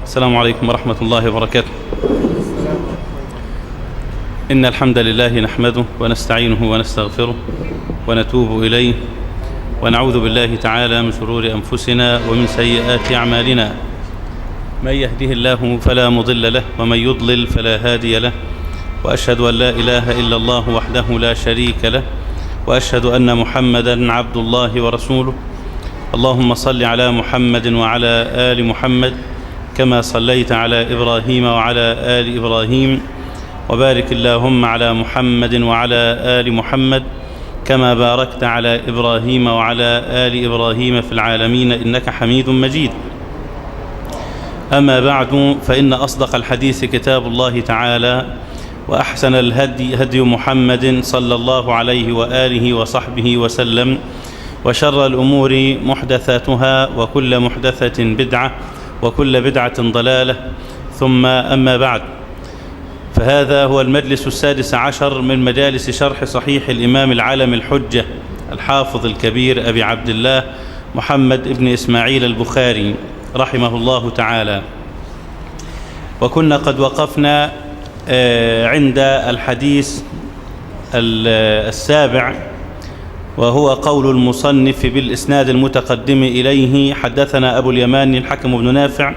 السلام عليكم ورحمة الله وبركاته. إن الحمد لله نحمده ونستعينه ونستغفره ونتوب إليه ونعوذ بالله تعالى من شرور أنفسنا ومن سيئات أعمالنا. من يهده الله فلا مضل له ومن يضلل فلا هادي له، وأشهد أن لا إله إلا الله وحده لا شريك له، وأشهد أن محمدا عبد الله ورسوله. اللهم صل على محمد وعلى آل محمد كما صليت على إبراهيم وعلى آل إبراهيم، وبارك اللهم على محمد وعلى آل محمد كما باركت على إبراهيم وعلى آل إبراهيم في العالمين إنك حميد مجيد. أما بعد، فإن أصدق الحديث كتاب الله تعالى، وأحسن الهدي هدي محمد صلى الله عليه وآله وصحبه وسلم، وشر الأمور محدثاتها، وكل محدثة بدعة، وكل بدعة ضلالة، ثم أما بعد، فهذا هو المجلس السادس عشر من مجالس شرح صحيح الإمام العالم الحجة الحافظ الكبير أبي عبد الله محمد بن إسماعيل البخاري رحمه الله تعالى. وكنا قد وقفنا عند الحديث السابع، وهو قول المصنف بالإسناد المتقدم إليه: حدثنا أبو اليمان الحكم بن نافع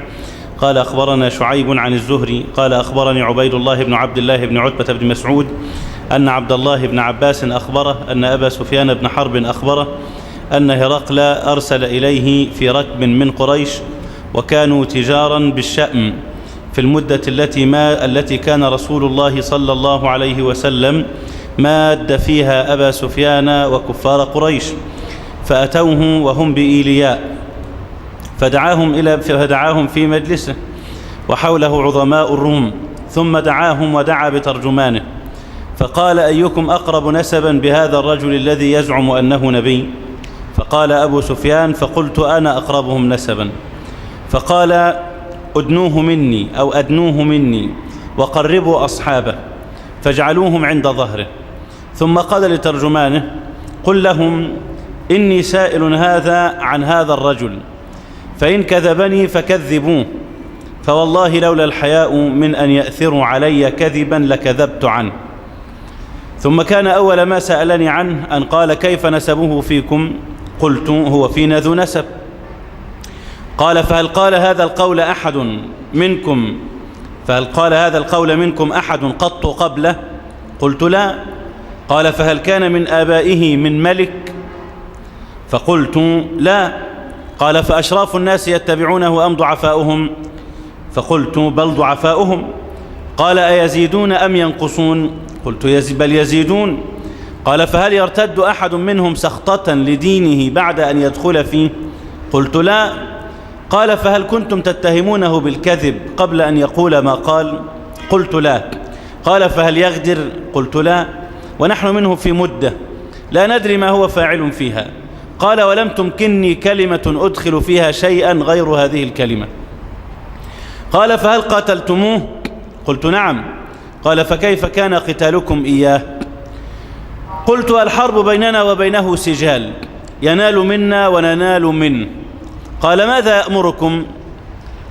قال أخبرنا شعيب عن الزهري قال أخبرني عبيد الله بن عبد الله بن عتبة بن مسعود أن عبد الله بن عباس أخبره أن أبا سفيان بن حرب أخبره أن هرقل أرسل إليه في ركب من قريش، وكانوا تجارا بالشأم في المدة التي كان رسول الله صلى الله عليه وسلم ماد فيها أبا سفيان وكفار قريش، فأتوه وهم بإيلياء، فدعاهم في مجلسه وحوله عظماء الروم، ثم دعاهم ودعا بترجمانه، فقال: أيكم أقرب نسبا بهذا الرجل الذي يزعم أنه نبي؟ فقال أبو سفيان: فقلت أنا أقربهم نسبا. فقال: أدنوه مني وقربوا أصحابه، فاجعلوهم عند ظهره. ثم قال لترجمانه: قل لهم إني سائل هذا عن هذا الرجل، فإن كذبني فكذبوه، فوالله لولا الحياء من أن يأثروا علي كذبا لكذبت عنه. ثم كان أول ما سألني عنه أن قال: كيف نسبه فيكم؟ قلت: هو فينا ذو نسب. قال: فهل قال هذا القول منكم أحد قط قبله؟ قلت: لا. قال: فهل كان من آبائه من ملك؟ فقلت: لا. قال: فأشراف الناس يتبعونه أم ضعفاؤهم؟ فقلت: بل ضعفاؤهم. قال: أيزيدون أم ينقصون؟ قلت: بل يزيدون. قال: فهل يرتد أحد منهم سخطة لدينه بعد أن يدخل فيه؟ قلت: لا. قال: فهل كنتم تتهمونه بالكذب قبل أن يقول ما قال؟ قلت: لا. قال: فهل يغدر؟ قلت: لا. ونحن منه في مدة لا ندري ما هو فاعل فيها. قال: ولم تمكنني كلمة أدخل فيها شيئا غير هذه الكلمة. قال: فهل قاتلتموه؟ قلت: نعم. قال: فكيف كان قتالكم إياه؟ قلت: الحرب بيننا وبينه سجال، ينال منا وننال منه. قال: ماذا يأمركم؟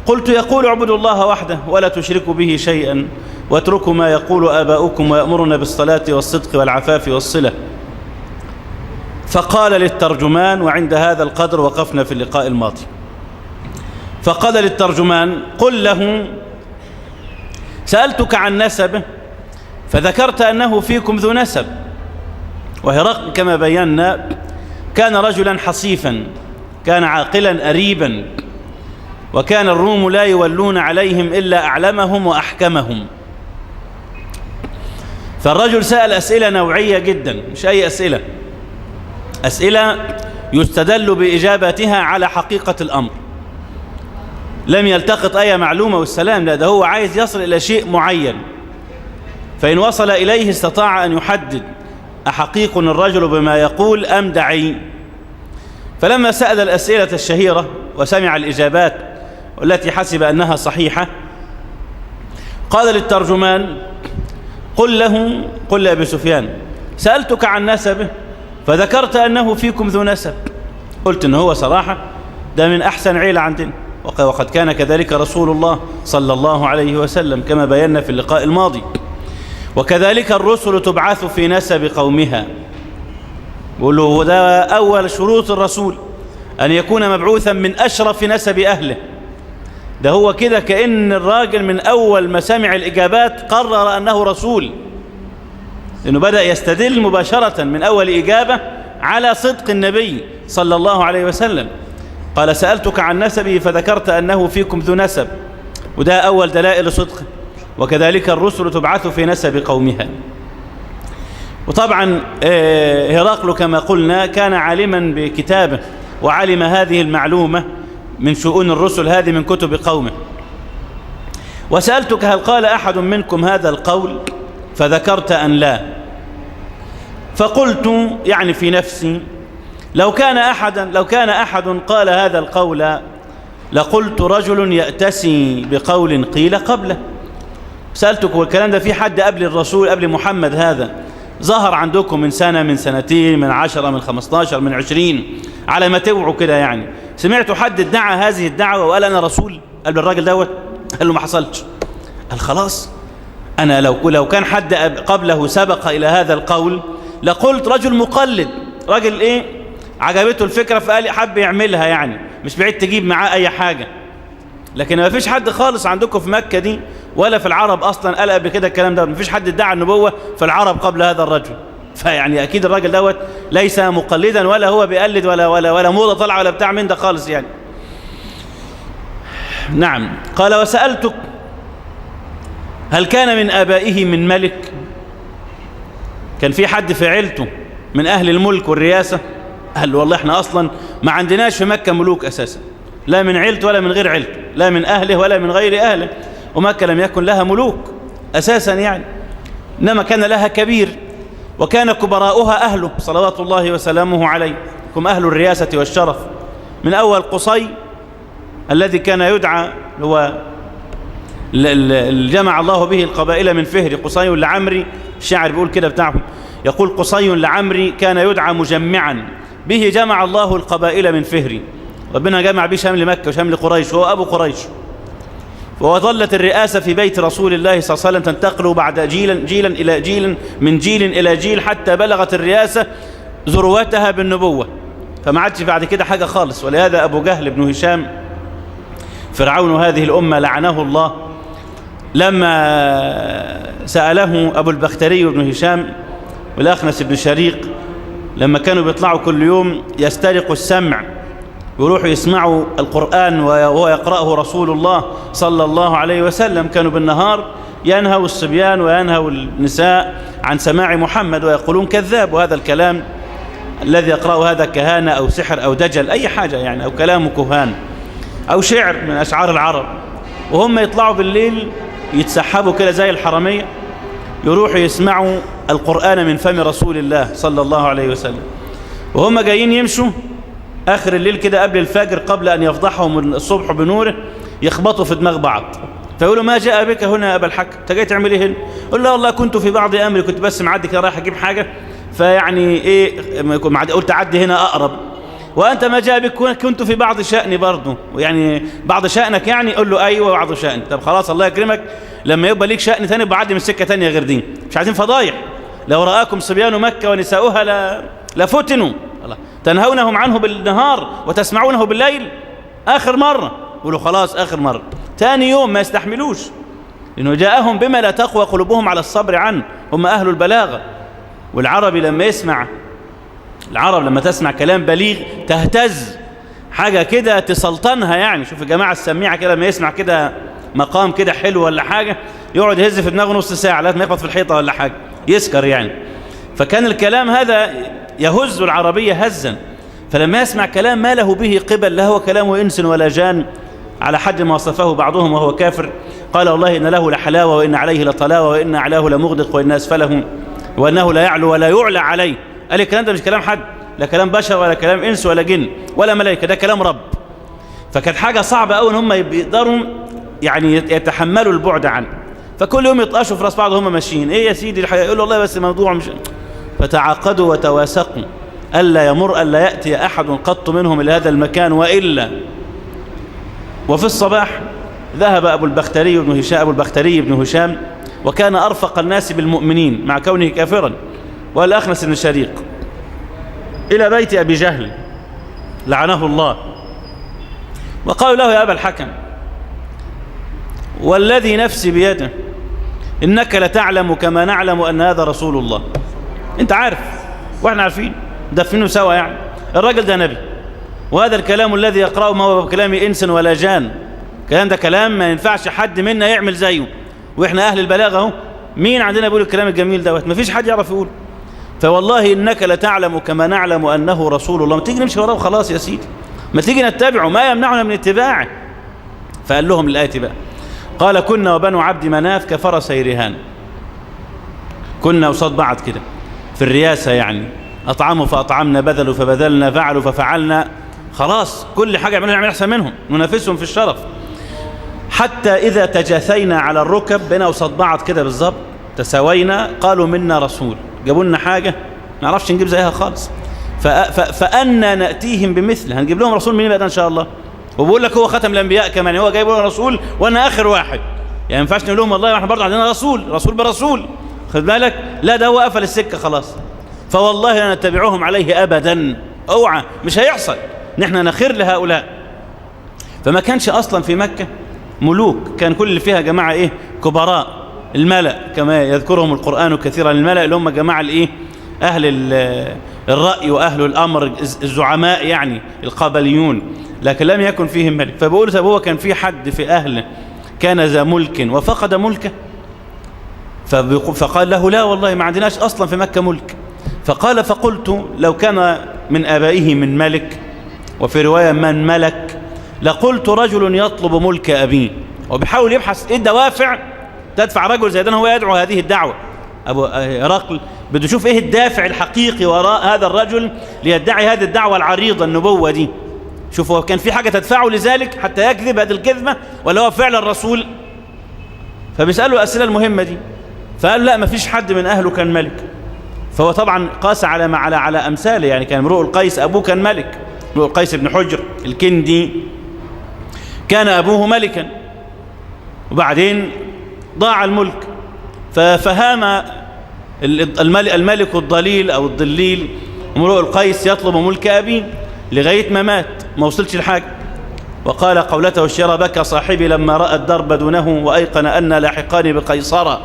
قلت: يقول: اعبدوا الله وحده ولا تشركوا به شيئا، واتركوا ما يقول آباؤكم، ويأمرنا بالصلاة والصدق والعفاف والصلة. فقال للترجمان، وعند هذا القدر وقفنا في اللقاء الماضي، فقال للترجمان: قل له سألتك عن نسبه فذكرت أنه فيكم ذو نسب. وهرقل كما بينا كان رجلا حصيفا، كان عاقلا أريبا، وكان الروم لا يولون عليهم إلا أعلمهم وأحكمهم. فالرجل سأل أسئلة نوعية جدا، مش أي أسئلة يستدل بإجابتها على حقيقة الأمر، لم يلتقط أي معلومة والسلام، لا، ده هو عايز يصل إلى شيء معين، فإن وصل إليه استطاع أن يحدد أحقيق الرجل بما يقول أم دعي. فلما سأل الأسئلة الشهيرة وسمع الإجابات التي حسب أنها صحيحة، قال للترجمان: قل لأبي سفيان سألتك عن نسبه فذكرت أنه فيكم ذو نسب. قلت إن هو صراحة ده من أحسن عيلة عندنا، وقد كان كذلك رسول الله صلى الله عليه وسلم كما بينا في اللقاء الماضي. وكذلك الرسل تبعث في نسب قومها، بيقولوا ده أول شروط الرسول أن يكون مبعوثا من أشرف نسب أهله. ده هو كده كأن الراجل من أول ما سمع الإجابات قرر أنه رسول، لأنه بدأ يستدل مباشرة من أول إجابة على صدق النبي صلى الله عليه وسلم. قال سألتك عن نسبه فذكرت أنه فيكم ذو نسب، وده أول دلائل صدقه. وكذلك الرسل تبعث في نسب قومها. وطبعا هرقل كما قلنا كان عالما بكتابه، وعلم هذه المعلومة من شؤون الرسل هذه من كتب قومه. وسألتك هل قال أحد منكم هذا القول فذكرت أن لا، فقلت يعني في نفسي لو كان أحد قال هذا القول لقلت رجل يأتسي بقول قيل قبله. سألتك والكلام ده في حد قبل الرسول قبل محمد هذا ظهر عندكم من سنة من سنتين من 10 من 15 من 20 على ما توعوا كده يعني، سمعتوا حد ادعى هذه الدعوة وقال أنا رسول قبل الراجل دوت؟ قال له ما حصلش. قال خلاص أنا لو كان حد قبله سبق إلى هذا القول لقلت رجل مقلد، راجل إيه عجبته الفكرة فقال حب يعملها يعني، مش بعيد تجيب معاه أي حاجة. لكن ما فيش حد خالص عندكم في مكة دي ولا في العرب أصلا قال قبل كده الكلام ده، ما فيش حد ادعى النبوة في العرب قبل هذا الرجل. فيعني أكيد الراجل دوت ليس مقلدا ولا هو بيقلد ولا موضة طلع ولا بتاع من ده خالص يعني. نعم. قال وسألتك هل كان من آبائه من ملك؟ كان في حد في عيلته من أهل الملك والرياسة؟ قال له والله احنا أصلا ما عندناش في مكة ملوك أساسا، لا من عيلته ولا من غير عيلته، لا من أهله ولا من غير أهله، ومكة لم يكن لها ملوك أساسا يعني، إنما كان لها كبير وكان كبراؤها أهله صلوات الله وسلامه عليه، هم أهل الرياسة والشرف. من أول قصي الذي كان يدعى هو جمع الله به القبائل من فهر، قصي لعمري، الشاعر بيقول كده بتاعهم، يقول قصي لعمري كان يدعى مجمعا به جمع الله القبائل من فهري. ربنا جمع به شمل مكة وشمل قريش، وهو أبو قريش. وظلت الرئاسة في بيت رسول الله صلى الله عليه وسلم تنتقل بعد جيلا إلى جيل، من جيل إلى جيل، حتى بلغت الرئاسة ذروتها بالنبوة، فما عادش بعد كده حاجة خالص. ولهذا أبو جهل بن هشام فرعون هذه الأمة لعنه الله، لما سأله أبو البختري بن هشام والأخنس بن شريق لما كانوا بيطلعوا كل يوم يسترقوا السمع ويروحوا يسمعوا القرآن وهو يقرأه رسول الله صلى الله عليه وسلم، كانوا بالنهار ينهوا الصبيان وينهوا النساء عن سماع محمد ويقولون كذاب، وهذا الكلام الذي يقرأه هذا كهانة أو سحر أو دجل أي حاجة يعني، أو كلام كهان أو شعر من أشعار العرب. وهم يطلعوا بالليل يتسحبوا كده زي الحرامية يروحوا يسمعوا القرآن من فم رسول الله صلى الله عليه وسلم، وهم جايين يمشوا آخر الليل كده قبل الفجر قبل أن يفضحهم الصبح بنوره يخبطوا في دماغ بعض، فيقولوا ما جاء بك هنا يا أبا الحكم؟ أنت جاي تعمل إيه هنا؟ قل لا والله كنت في بعض أمري، كنت بس معدي كده رايح أجيب حاجة، فيعني إيه قلت أعدي هنا أقرب. وأنت ما جاء بك؟ كنت في بعض شأني برضه، يعني بعض شأنك يعني؟ قل له أيوة بعض شأني. طب خلاص الله يكرمك، لما يبقى ليك شأن ثاني بعدي من سكة ثانية غير دي، مش عايزين فضايح. لو رآكم صبيان مكة ونساؤها لفتنوا، تنهونهم عنه بالنهار وتسمعونه بالليل. آخر مرة قولوا خلاص آخر مرة. ثاني يوم ما يستحملوش، لأنه جاءهم بما لا تقوى قلوبهم على الصبر عنه، هم أهل البلاغة. والعربي لما تسمع كلام بليغ تهتز، حاجة كده تسلطنها يعني. شوف الجماعة السميعة كده لما يسمع كده مقام كده حلو ولا حاجة يقعد يهز في دماغه نص ساعة لازم يخبط في الحيطة ولا حاجة يسكر يعني. فكان الكلام هذا يهز العربية هزا، فلما يسمع كلام ما له به قبل، لا هو كلام إنس ولا جان، على حد ما وصفه بعضهم وهو كافر، قال والله إن له لحلاوة وإن عليه لطلاوة وإن أعلاه لمغدق وإن أسفله وأنه لا يعلو ولا يعلى عليه. قال الكلام ده مش كلام حد، لا كلام بشر ولا كلام إنس ولا جن ولا ملائكة، ده كلام رب. فكانت حاجة صعبة أوي إن هم يقدروا يعني يتحملوا البعد عنه. فكل يوم يطقشوا في راس بعض هم ماشيين، إيه يا سيدي الحقيقة؟ يقولوا والله بس موضوع مش. فتعاقدوا وتواسقوا ألا يأتي أحد قط منهم إلى هذا المكان، وإلا وفي الصباح ذهب أبو البختري بن هشام وكان أرفق الناس بالمؤمنين مع كونه كافرا، والأخنس بن شريق، إلى بيت أبي جهل لعنه الله، وقالوا له: يا أبا الحكم، والذي نفسي بيده إنك لتعلم كما نعلم أن هذا رسول الله. أنت عارف وإحنا عارفين، دفنه سوا، يعني الراجل ده نبي، وهذا الكلام الذي يقرأه ما هو بكلام إنس ولا جان، الكلام ده كلام ما ينفعش حد منا يعمل زيه، وإحنا أهل البلاغة اهو، مين عندنا بيقول الكلام الجميل دوت؟ ما فيش حد يعرف يقول. فوالله إنك لتعلم كما نعلم أنه رسول الله. ما تيجي نمشي وراه وخلاص يا سيدي، ما تيجي نتبعه، ما يمنعنا من اتباعه. فقال لهم الآية بقى، قال: كنا وبنو عبد مناف كفرسي رهان. كنا قصاد بعض كده في الرياسة، يعني أطعموا فأطعمنا، بذلوا فبذلنا، فعلوا ففعلنا، خلاص كل حاجة يعملوا نعمل أحسن منهم، ننافسهم في الشرف. حتى إذا تجاثينا على الركب، بين قصاد بعض كده بالظبط، تساوينا، قالوا منا رسول، جابوا لنا حاجة ما نعرفش نجيب زيها خالص، فأنا نأتيهم بمثل، هنجيب لهم رسول منين بقى إن شاء الله؟ وبقول لك هو ختم الأنبياء كمان، هو جايب لنا رسول وأنا آخر واحد، يعني ما ينفعش نقول لهم والله احنا برضه عندنا رسول برسول، خد بالك؟ لا، ده هو قفل السكة خلاص. فوالله لا نتبعهم عليه أبدا، اوعى، مش هيحصل، نحن نخير لهؤلاء. فما كانش أصلا في مكة ملوك، كان كل اللي فيها جماعة إيه؟ كبراء، الملأ كما يذكرهم القرآن كثيرا، الملأ اللي هم جماعة الإيه؟ أهل الرأي وأهل الأمر، الزعماء يعني القبليون، لكن لم يكن فيهم ملك. فبقول طب هو كان في حد في أهله كان ذا ملك وفقد ملكه؟ فقال له: لا والله ما عندناش أصلا في مكة ملك. فقال: فقلت لو كان من آبائه من ملك، وفي رواية من ملك، لقلت رجل يطلب ملك أبيه. وبيحاول يبحث إيه الدوافع تدفع رجل زي ده هو يدعو هذه الدعوة. أبو هرقل بده يشوف إيه الدافع الحقيقي وراء هذا الرجل ليدعي هذه الدعوة العريضة، النبوة دي. شوف هو كان في حاجة تدفعه لذلك حتى يكذب هذه الكذبة، ولا هو فعلا رسول؟ فبيسأله الأسئلة المهمة دي، فقال: لا، ما فيش حد من أهله كان ملك. فهو طبعا قاس على أمثاله، يعني كان امرؤ القيس أبوه كان ملك، امرؤ القيس بن حجر الكندي كان أبوه ملكا، وبعدين ضاع الملك، ففهام الملك الضليل أو الضليل امرؤ القيس يطلب ملك أبيه لغاية ما مات، ما وصلش الحاجة. وقال قولته الشيرة: بكى صاحبي لما رأى الدرب دونه، وأيقن أن لاحقان بقيصرة.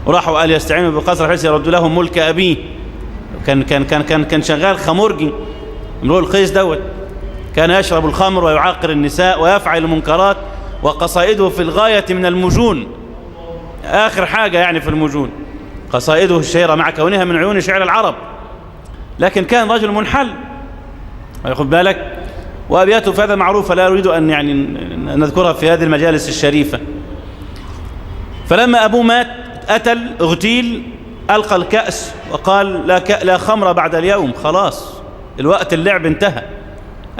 وراحوا قال يستعينوا بقيصر بحيث يرد لهم ملك أبيه. كان شغال خمرجي امرؤ القيس دوت، كان يشرب الخمر ويعاقر النساء ويفعل المنكرات، وقصائده في الغاية من المجون، آخر حاجة يعني في المجون، قصائده الشهيرة مع كونها من عيون شعر العرب، لكن كان رجل منحل، ياخد بالك، وأبياته في هذا معروفة لا أريد أن يعني نذكرها في هذه المجالس الشريفة. فلما أبوه مات أتل اغتيل، ألقى الكأس وقال: لا خمر بعد اليوم، خلاص الوقت اللعب انتهى،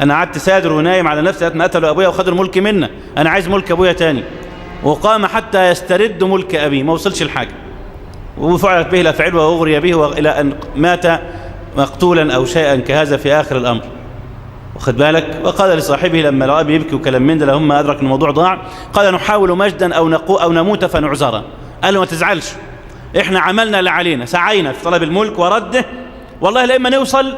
أنا قعدت سادر ونايم على نفسي ما قتلوا أبويا وخدوا الملك منا، أنا عايز ملك أبويا تاني. وقام حتى يسترد ملك أبيه، ما وصلش الحاجة، وفعلت به الأفعال وأغري به إلى أن مات مقتولا أو شيئا كهذا في آخر الأمر، واخد بالك. وقال لصاحبه لما لقى يبكي وكلام من ده، لهم أدرك أن الموضوع ضاع، قال: نحاول مجدا أو نموت فنعذرا. قال له: ما تزعلش، إحنا عملنا اللي علينا، سعينا في طلب الملك ورده، والله لا إما نوصل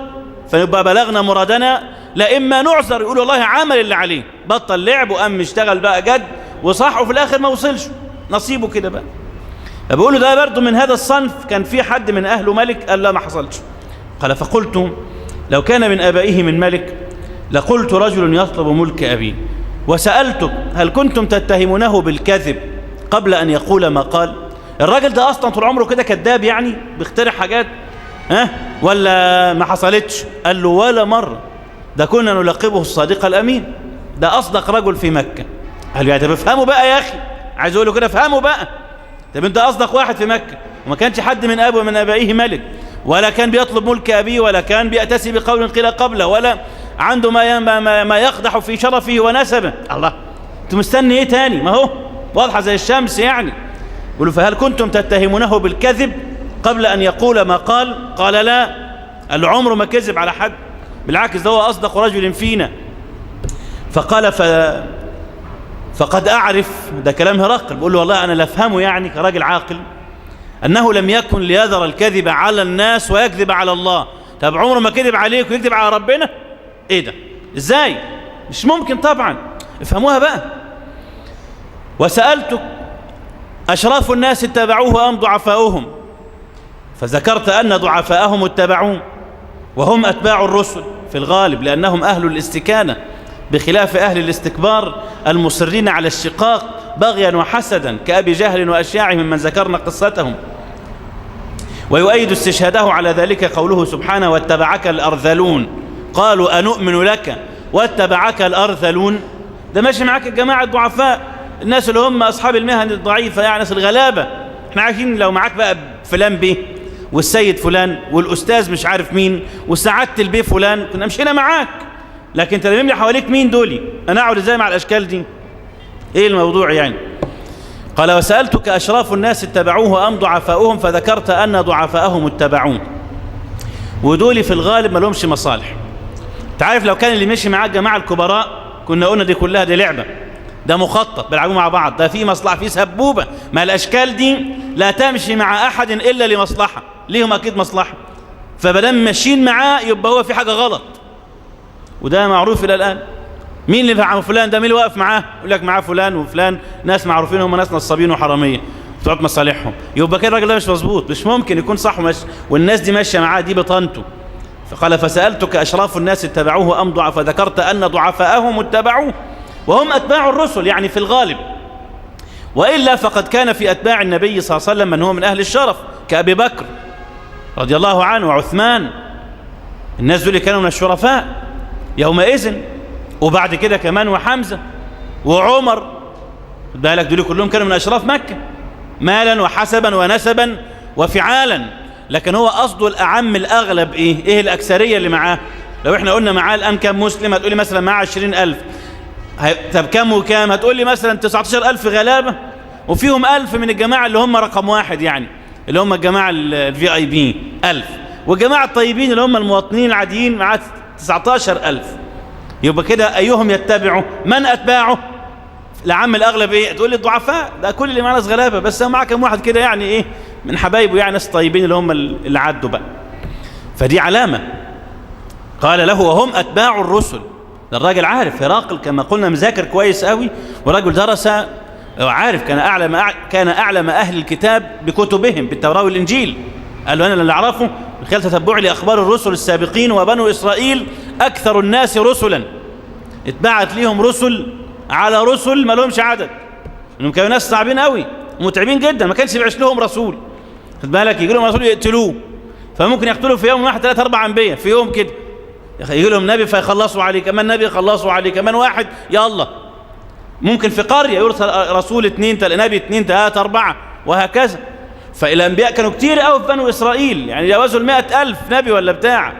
فنبقى بلغنا مرادنا، لا إما نعذر، يقول والله عمل اللي عليه، بطل لعب وقام يشتغل بقى جد وصح، وفي الآخر ما وصلش، نصيبه كده بقى. فبقول له ده برضه من هذا الصنف، كان في حد من أهله ملك؟ قال: لا ما حصلش. قال: فقلت لو كان من آبائه من ملك لقلت رجل يطلب ملك أبيه، وسألتك هل كنتم تتهمونه بالكذب قبل أن يقول ما قال؟ الراجل ده أصلا طول عمره كده كذاب، يعني بيخترع حاجات، ولا ما حصلتش؟ قال له: ولا مرة، ده كنا نلقبه الصادق الأمين، ده أصدق رجل في مكة. قال له: يعني افهموا بقى يا أخي، عايز أقول له كده افهموا بقى، طب أنت أصدق واحد في مكة، وما كانش حد من أبوه من آبائه ملك، ولا كان بيطلب ملك أبيه، ولا كان بيأتسي بقول قيل قبله، ولا عنده ما يقدح في شرفه ونسبه. الله، أنتم مستني إيه تاني؟ ما هو واضحة زي الشمس يعني. يقولوا: فهل كنتم تتهمونه بالكذب قبل أن يقول ما قال؟ قال: لا. قال له: عمره ما كذب على حد، بالعكس ده هو أصدق رجل فينا. فقال: فقد أعرف، ده كلام هرقل بقول له والله أنا لا أفهمه يعني كراجل عاقل، أنه لم يكن ليذر الكذب على الناس ويكذب على الله. طب عمره ما كذب عليك ويكذب على ربنا؟ إيه ده؟ إزاي؟ مش ممكن طبعا. افهموها بقى. وسألتك أشراف الناس اتبعوه أم ضعفاؤهم؟ فذكرت أن ضعفاءهم اتبعوه، وهم أتباع الرسل في الغالب لأنهم أهل الاستكانة، بخلاف أهل الاستكبار المصرين على الشقاق بغيا وحسدا كأبي جهل وأشياعهم ممن ذكرنا قصتهم. ويؤيد استشهاده على ذلك قوله سبحانه واتبعك الأرذلون، قالوا أنؤمن لك واتبعك الأرذلون. ده ماشي معاك الجماعة الضعفاء، الناس اللي هم أصحاب المهن الضعيفة، يعني ناس الغلابة. احنا عارفين لو معاك بقى فلان بيه والسيد فلان والأستاذ مش عارف مين وسعادة البيه فلان كنا مشينا معاك، لكن انت لمين حواليك مين دولي؟ أنا أقعد ازاي مع الأشكال دي؟ ايه الموضوع يعني؟ قال وسألتك أشراف الناس اتبعوه أم ضعفاؤهم؟ فذكرت أن ضعفاءهم اتبعوه، ودولي في الغالب ما لهمش مصالح. تعرف لو كان اللي مشي معاه الجماعة الكبراء كنا قلنا دي كلها دي لعبة، ده مخطط بيلعبوا مع بعض، ده في مصلحة، في سبوبة. ما الأشكال دي لا تمشي مع أحد إلا لمصلحة، ليهم أكيد مصلحة، فبدام ماشيين معاه يبقى هو في حاجة غلط، وده معروف إلى الآن. مين اللي مع فلان ده؟ مين اللي واقف معاه؟ يقول لك معاه فلان وفلان، ناس معروفين هم ناس نصابين وحرامية بتوع مصالحهم، يبقى كده الراجل ده مش مظبوط، مش ممكن يكون صح والناس دي ماشية معاه، دي بطانته. فقال فسألتك أشراف الناس اتبعوه أم ضعف؟ فذكرت أن ضعفاءهم اتبعوه وهم أتباع الرسل يعني في الغالب، وإلا فقد كان في أتباع النبي صلى الله عليه وسلم من هو من أهل الشرف كأبي بكر رضي الله عنه وعثمان، الناس دول كانوا من الشرفاء يومئذ، وبعد كده كمان وحمزة وعمر، بالك دول كلهم كانوا من أشراف مكة مالا وحسبا ونسبا وفعالا. لكن هو قصده الأعم الأغلب إيه الأكثرية اللي معاه؟ لو إحنا قلنا معاه الآن كم مسلم هتقولي مثلا معاه 20,000، طب كم وكام؟ هتقولي مثلا 19,000 غلابة، وفيهم 1000 من الجماعة اللي هم رقم واحد، يعني اللي هم الجماعة الVIP 1000، والجماعة الطيبين اللي هم المواطنين العاديين معاه 19,000. يبقى كده أيهم يتبعوا؟ من أتباعه؟ العام الأغلب إيه؟ تقول لي الضعفاء، ده كل اللي معاه ناس غلابة، بس هو معاه كم واحد كده يعني إيه من حبايبه، يعني ناس طيبين اللي هم اللي عدوا بقى. فدي علامة. قال له وهم أتباع الرسل، ده الراجل عارف، هرقل كما قلنا مذاكر كويس قوي، وراجل درس وعارف، كان أعلم أهل الكتاب بكتبهم بالتوراة والإنجيل. قال له أنا اللي أعرفه من خلال تتبعي لأخبار الرسل السابقين، وبنو إسرائيل أكثر الناس رسلا، اتبعت ليهم رسل على رسل ما لهمش عدد، انهم كانوا ناس صعبين قوي ومتعبين جدا، ما كانش بيعيش لهم رسول، خد بالك، يجي لهم رسول يقتلوه، فممكن يقتلوا في يوم واحد 3 4 أنبياء في يوم كده، يجي لهم نبي فيخلصوا عليه، كمان نبي يخلصوا عليه، كمان واحد، يلا ممكن في قرية يرسل رسول 2 نبي 2 3 4 وهكذا. فالأنبياء كانوا كتير قوي في بنو إسرائيل، يعني جاوزوا 100,000 نبي ولا بتاع.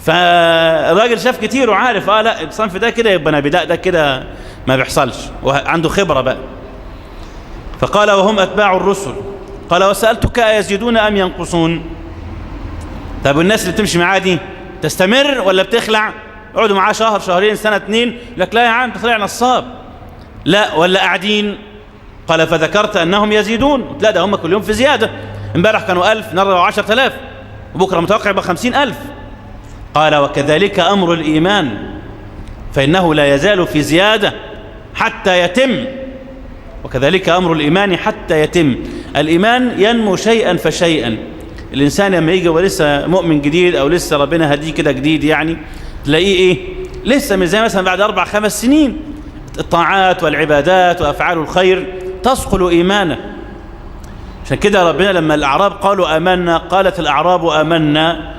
فالراجل شاف كتير وعارف لا الصنف ده كده يبقى نبي، ده كده ما بيحصلش، وعنده خبرة بقى. فقال وهم أتباع الرسل. قال وسألتك أيزيدون أم ينقصون؟ طب والناس اللي بتمشي معاه دي تستمر ولا بتخلع؟ اقعدوا معاه شهر شهرين سنة 2، لك لا يا عم تطلع نصاب، لا ولا قاعدين. قال فذكرت أنهم يزيدون، لا ده هم كل يوم في زيادة، امبارح كانوا 1000 النهارده 10,000 وبكرة متوقع يبقى 50,000. قال وكذلك أمر الإيمان فإنه لا يزال في زيادة حتى يتم، وكذلك أمر الإيمان حتى يتم. الإيمان ينمو شيئا فشيئا، الإنسان لما يجي ولسه مؤمن جديد أو لسه ربنا هديه كده جديد، يعني تلاقيه إيه لسه من زي مثلا بعد 4 5 سنين الطاعات والعبادات وأفعال الخير تصقل إيمانه. عشان كده ربنا لما الأعراب قالوا آمنا، قالت الأعراب آمنا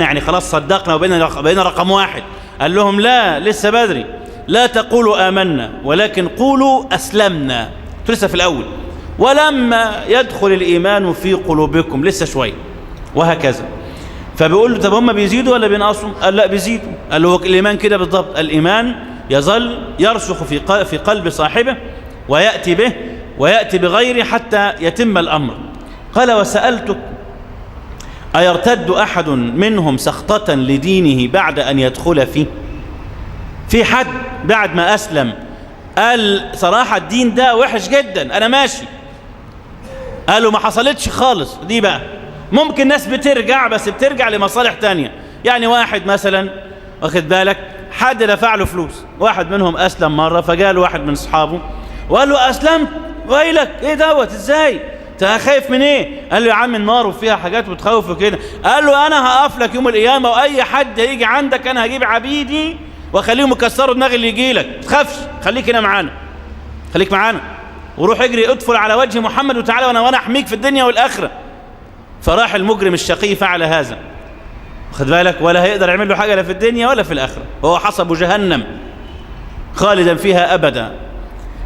يعني خلاص صدقنا وبقينا رقم واحد. قال لهم لا لسه بدري، لا تقولوا آمنا ولكن قولوا أسلمنا، لسه في الأول، ولما يدخل الإيمان في قلوبكم لسه شوي، وهكذا. فبيقول له طب هم بيزيدوا ولا بينقصوا؟ قال لا بيزيدوا. قال له الإيمان كده بالضبط، الإيمان يظل يرسخ في قلب صاحبه ويأتي به ويأتي بغيره حتى يتم الأمر. قال وسألتك أيرتد أحد منهم سخطة لدينه بعد أن يدخل فيه؟ في حد بعد ما أسلم قال صراحة الدين ده وحش جدا، أنا ماشي. قالوا ما حصلتش خالص دي بقى. ممكن ناس بترجع، بس بترجع لمصالح تانية. يعني واحد مثلا واخد بالك حد دفع له فلوس، واحد منهم أسلم مرة، فجاء له واحد من أصحابه وقال له أسلمت؟ ويلك إيه دوت إزاي؟ أنت خايف من إيه؟ قال له يا عم النار وفيها حاجات بتخوف وكده. قال له أنا هقف لك يوم القيامة، وأي حد هيجي عندك أنا هجيب عبيدي وأخليهم يكسروا دماغ اللي يجي لك، ما تخافش، خليك هنا معانا، خليك معانا، وروح اجري ادخل على وجه محمد وتعالى وانا احميك في الدنيا والآخرة. فراح المجرم الشقي فعل هذا، خد بالك، ولا هيقدر يعمل له حاجة لا في الدنيا ولا في الآخرة، هو حصب جهنم خالدا فيها أبدا.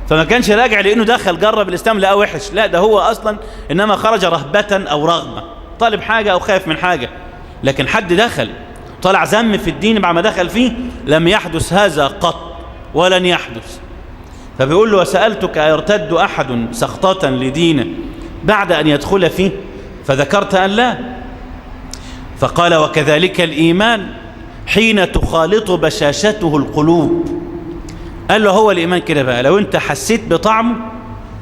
فما كانش راجع لأنه دخل جرب الإسلام لقاه وحش، لا ده هو أصلا إنما خرج رهبة أو رغبة، طالب حاجة أو خايف من حاجة. لكن حد دخل طلع ذم في الدين بعد ما دخل فيه، لم يحدث هذا قط ولن يحدث. فبيقول له وسألتك أيرتد أحد سخطة لدينه بعد أن يدخل فيه؟ فذكرت أن لا. فقال وكذلك الإيمان حين تخالط بشاشته القلوب. قال له هو الإيمان كده بقى، لو أنت حسيت بطعمه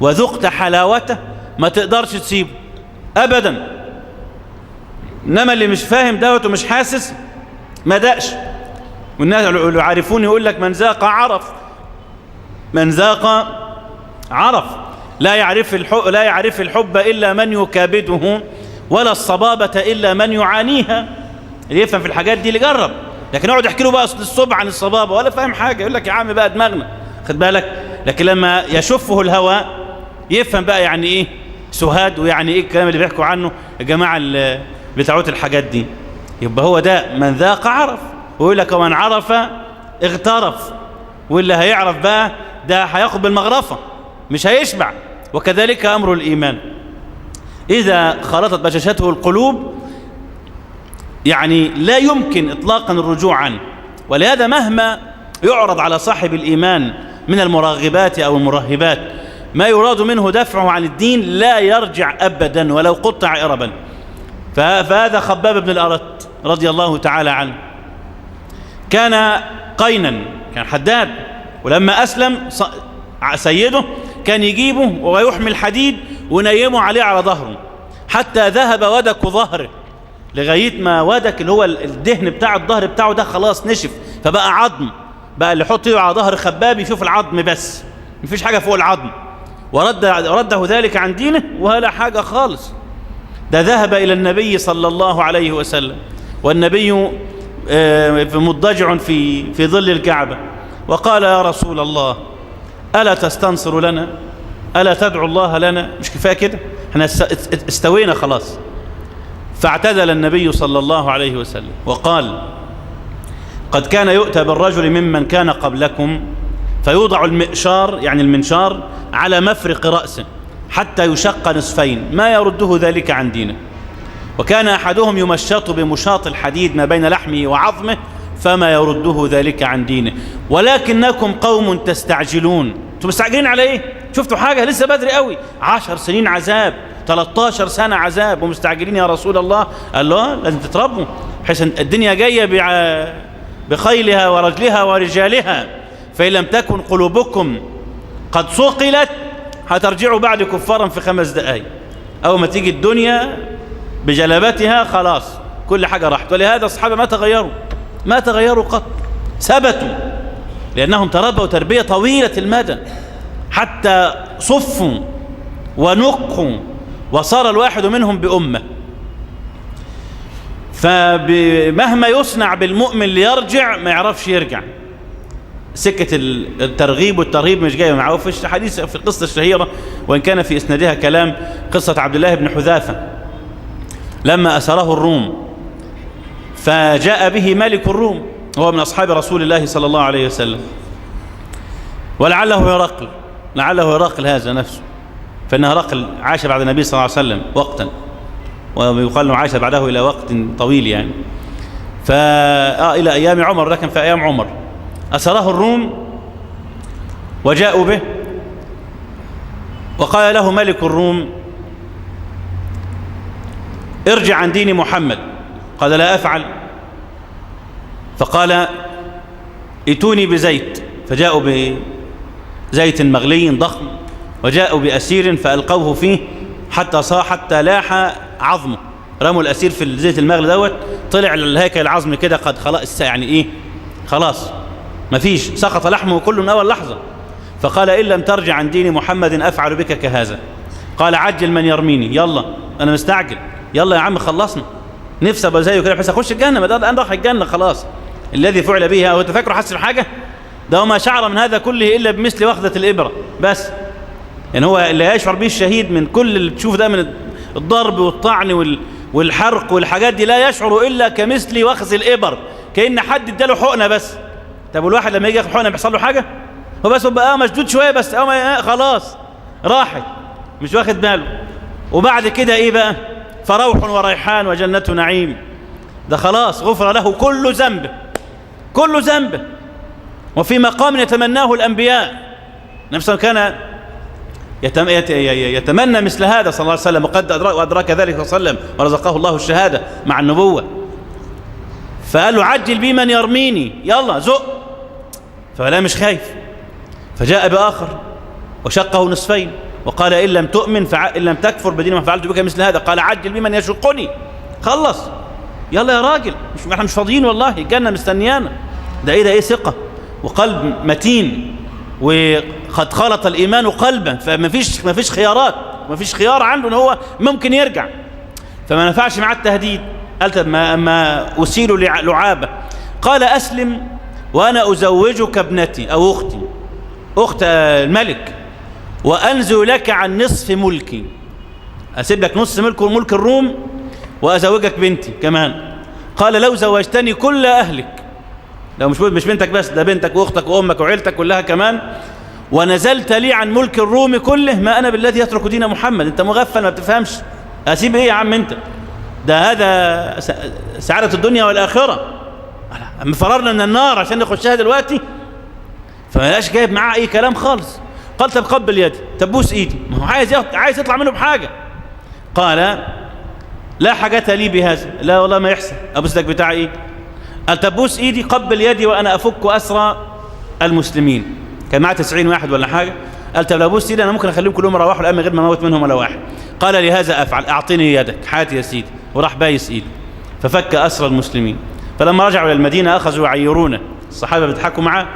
وذقت حلاوته ما تقدرش تسيبه أبدا. إنما اللي مش فاهم دوت ومش حاسس ما دقش. والناس اللي عارفون يقول لك من ذاق عرف، من ذاق عرف. لا يعرف الحب إلا من يكابده، ولا الصبابة إلا من يعانيها. اللي يفهم في الحاجات دي اللي جرب. لكن اقعد احكي له بقى الصبح عن الصبابة ولا فاهم حاجة، يقول لك يا عم بقى دماغنا، خد بالك. لكن لما يشفه الهوى يفهم بقى يعني ايه سهاد، ويعني ايه الكلام اللي بيحكوا عنه الجماعة اللي بتاعوت الحاجات دي. يبقى هو ده من ذاق عرف. ويقول لك ومن عرف اغترف، واللي هيعرف بقى ده هياخد بالمغرفة مش هيشبع. وكذلك أمر الإيمان إذا خلطت بشاشته القلوب يعني لا يمكن إطلاقا الرجوع عنه. ولهذا مهما يعرض على صاحب الإيمان من المراغبات أو المرهبات ما يراد منه دفعه عن الدين لا يرجع أبدا ولو قطع إربا. فهذا خباب بن الأرت رضي الله تعالى عنه كان قينا، كان حداد، ولما أسلم سيده كان يجيبه ويحمل حديد ونيمه عليه على ظهره حتى ذهب ودك ظهره، لغاية ما ودك اللي هو الدهن بتاع الظهر بتاعه ده خلاص نشف فبقى عظم. بقى اللي يحطه على ظهر خباب يشوف العظم بس، مفيش حاجة فوق العظم. ورده ذلك عن دينه ولا حاجة خالص. ده ذهب إلى النبي صلى الله عليه وسلم، والنبي مضجع في ظل الكعبة، وقال يا رسول الله ألا تستنصر لنا؟ ألا تدعو الله لنا؟ مش كفاية كده؟ احنا استوينا خلاص. فاعتدل النبي صلى الله عليه وسلم وقال قد كان يؤتى بالرجل ممن كان قبلكم فيوضع المئشار يعني المنشار على مفرق رأسه حتى يشق نصفين ما يرده ذلك عن دينه، وكان أحدهم يمشط بمشاط الحديد ما بين لحمه وعظمه فما يرده ذلك عن دينه، ولكنكم قوم تستعجلون. انتم مستعجلين على ايه؟ شفتوا حاجة؟ لسه بدري قوي، 10 سنين عذاب، 13 سنة عذاب ومستعجلين يا رسول الله. قال له لازم تتربوا بحيث الدنيا جاية بخيلها ورجلها ورجالها، فإن لم تكن قلوبكم قد صقلت هترجعوا بعد كفارا في 5 دقائق. أول ما تيجي الدنيا بجلبتها خلاص كل حاجة راحت. ولهذا الصحابة ما تغيروا قط، ثبتوا لأنهم تربوا تربية طويلة المدى حتى صفوا ونقوا وصار الواحد منهم بأمة. فمهما يصنع بالمؤمن ليرجع ما يعرفش يرجع. سكة الترغيب والترهيب مش جاية معه. في الحديث في القصة الشهيرة وإن كان في إسنادها كلام، قصة عبد الله بن حذافة لما أسره الروم فجاء به ملك الروم، هو من أصحاب رسول الله صلى الله عليه وسلم، ولعله هرقل هذا نفسه، فإن هرقل عاش بعد النبي صلى الله عليه وسلم وقتا، ويقال له عاش بعده إلى وقت طويل يعني، إلى أيام عمر، لكن في أيام عمر أسره الروم وجاءوا به، وقال له ملك الروم ارجع عن دين محمد. قال لا أفعل. فقال ائتوني بزيت، فجاءوا زيت مغلي ضخم، وجاءوا بأسير فألقوه فيه حتى لاح عظمه. رموا الأسير في الزيت المغلي دوت، طلع الهيكل العظمي كده قد خلاص، يعني إيه، خلاص مفيش، سقط لحمه كله من أول لحظة. فقال إن لم ترجع عن دين محمد أفعل بك كهذا. قال عجل من يرميني، يلا أنا مستعجل، يلا يا عم خلصنا، نفسي ابقى زيه كده بحيث اخش الجنه، ما ده الان راح الجنه خلاص. الذي فعل به هو تفكر حس بحاجه، ده وما شعر من هذا كله الا بمثل وخذه الابره بس. يعني هو اللي يشعر به الشهيد من كل اللي تشوف ده من الضرب والطعن والحرق والحاجات دي، لا يشعر الا كمثل وخذ الابر، كأن حد اداله حقنه بس. طب والواحد لما يجي ياخد حقنه بيحصل له حاجه؟ هو بس بقى مشدود شويه بس، خلاص راحت، مش واخد باله. وبعد كده ايه بقى؟ فروح وريحان وجنة نعيم، ده خلاص غفر له كل ذنبه، كل ذنبه. وفي مقام يتمناه الأنبياء، نفسه كان يتمنى مثل هذا صلى الله عليه وسلم، وقد أدرك ذلك صلى الله عليه وسلم ورزقه الله الشهادة مع النبوة. فقال له عجل بي من يرميني، يلا زق. فلا مش خايف، فجاء بآخر وشقه نصفين وقال إن لم تؤمن إن لم تكفر بدين ما فعلت بك مثل هذا. قال عجل بمن يشقني، خلص يلا يا راجل، احنا مش فاضيين والله، الجنة مستنيانا. ده ايه ثقة وقلب متين، وقد خلط الإيمان قلبا، فما فيش خيارات، ما فيش خيار عنده ان هو ممكن يرجع. فما نفعش معاه التهديد. قال ما أسيل لعابة، قال أسلم وأنا أزوجك ابنتي أو أختي، أخت الملك، وأنزل لك عن نصف ملكي، أسيب لك نصف ملك الروم وأزوجك بنتي كمان. قال لو زوجتني كل أهلك، لو مش بنتك بس، ده بنتك وأختك وأمك وعيلتك كلها كمان، ونزلت لي عن ملك الروم كله، ما أنا بالذي يترك دين محمد. أنت مغفل ما بتفهمش، أسيب إيه يا عم أنت؟ ده هذا سعادة الدنيا والآخرة، فررنا من النار عشان نخشها دلوقتي. فما لاش جايب معاه أي كلام خالص. قال طب قبل يدي، طب بوس ايدي، ما هو عايز يطلع منه بحاجه. قال لا حاجه لي بهذا، لا والله ما يحصل، ابوس لك بتاع ايه؟ قال طب بوس ايدي، قبل يدي وانا افك اسرى المسلمين. كان معاه 90 واحد ولا حاجه. قال طب لو بوس ايدي انا ممكن اخليهم كلهم يروحوا الان من غير ما اموت منهم ولا واحد. قال لهذا افعل، اعطني يدك، حياتي يا سيدي. وراح بايس ايدي ففك اسرى المسلمين. فلما رجعوا الى المدينه اخذوا يعيرونه، الصحابه بيضحكوا معاه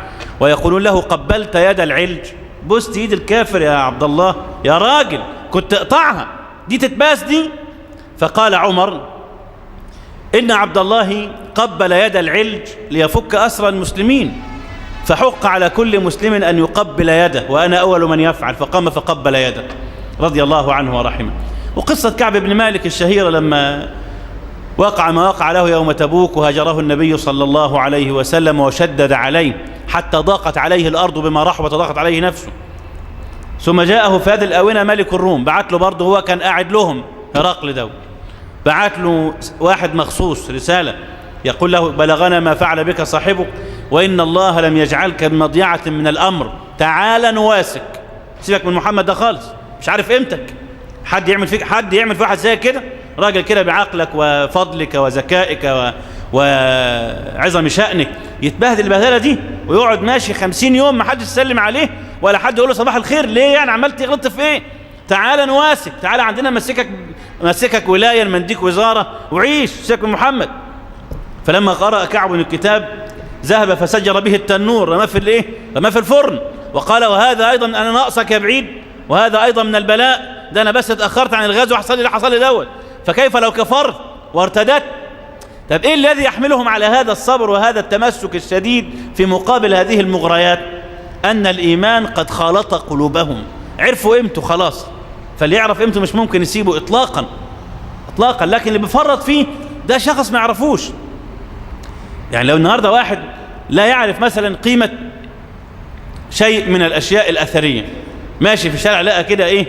ويقولون له قبلت يد العلج، بوست ايد الكافر يا عبد الله، يا راجل كنت اقطعها، دي تتباس دي. فقال عمر إن عبد الله قبل يد العلج ليفك أسرى المسلمين، فحق على كل مسلم أن يقبل يده، وأنا أول من يفعل. فقام فقبل يده رضي الله عنه ورحمه. وقصة كعب بن مالك الشهيرة لما وقع ما وقع له يوم تبوك، وهجره النبي صلى الله عليه وسلم وشدد عليه حتى ضاقت عليه الأرض بما رحبت وضاقت عليه نفسه. ثم جاءه في هذه الآونة ملك الروم، بعت له برضه، هو كان قاعد لهم هرقل ده، بعت له واحد مخصوص رسالة يقول له بلغنا ما فعل بك صاحبك، وإن الله لم يجعلك بمضيعة من الأمر، تعال نواسك. سيبك من محمد ده خالص، مش عارف قيمتك، حد يعمل في واحد زي كده، راجل كده بعقلك وفضلك وذكائك وعظم شأنك يتبهدل البهدله دي، ويقعد ماشي 50 يوم ما حدش يسلم عليه ولا حد يقول له صباح الخير. ليه يعني؟ عملت غلطت في ايه؟ تعال نواسك، تعال عندنا مسكك ولايه، نديك وزاره وعيش، سيبك من محمد. فلما قرأ كعب الكتاب ذهب فسجر به التنور، رماه في الايه؟ رماه في الفرن، وقال وهذا ايضا انا ناقصك يا بعيد، وهذا ايضا من البلاء، ده انا بس اتاخرت عن الغزو حصل لي دوت، فكيف لو كفرت وارتدت؟ طب ايه الذي يحملهم على هذا الصبر وهذا التمسك الشديد في مقابل هذه المغريات؟ ان الايمان قد خالط قلوبهم، عرفوا قيمته خلاص. فاللي يعرف قيمته مش ممكن يسيبه اطلاقا اطلاقا. لكن اللي بيفرط فيه ده شخص ما يعرفوش. يعني لو النهارده واحد لا يعرف مثلا قيمة شيء من الاشياء الاثرية، ماشي في الشارع لقى كده ايه،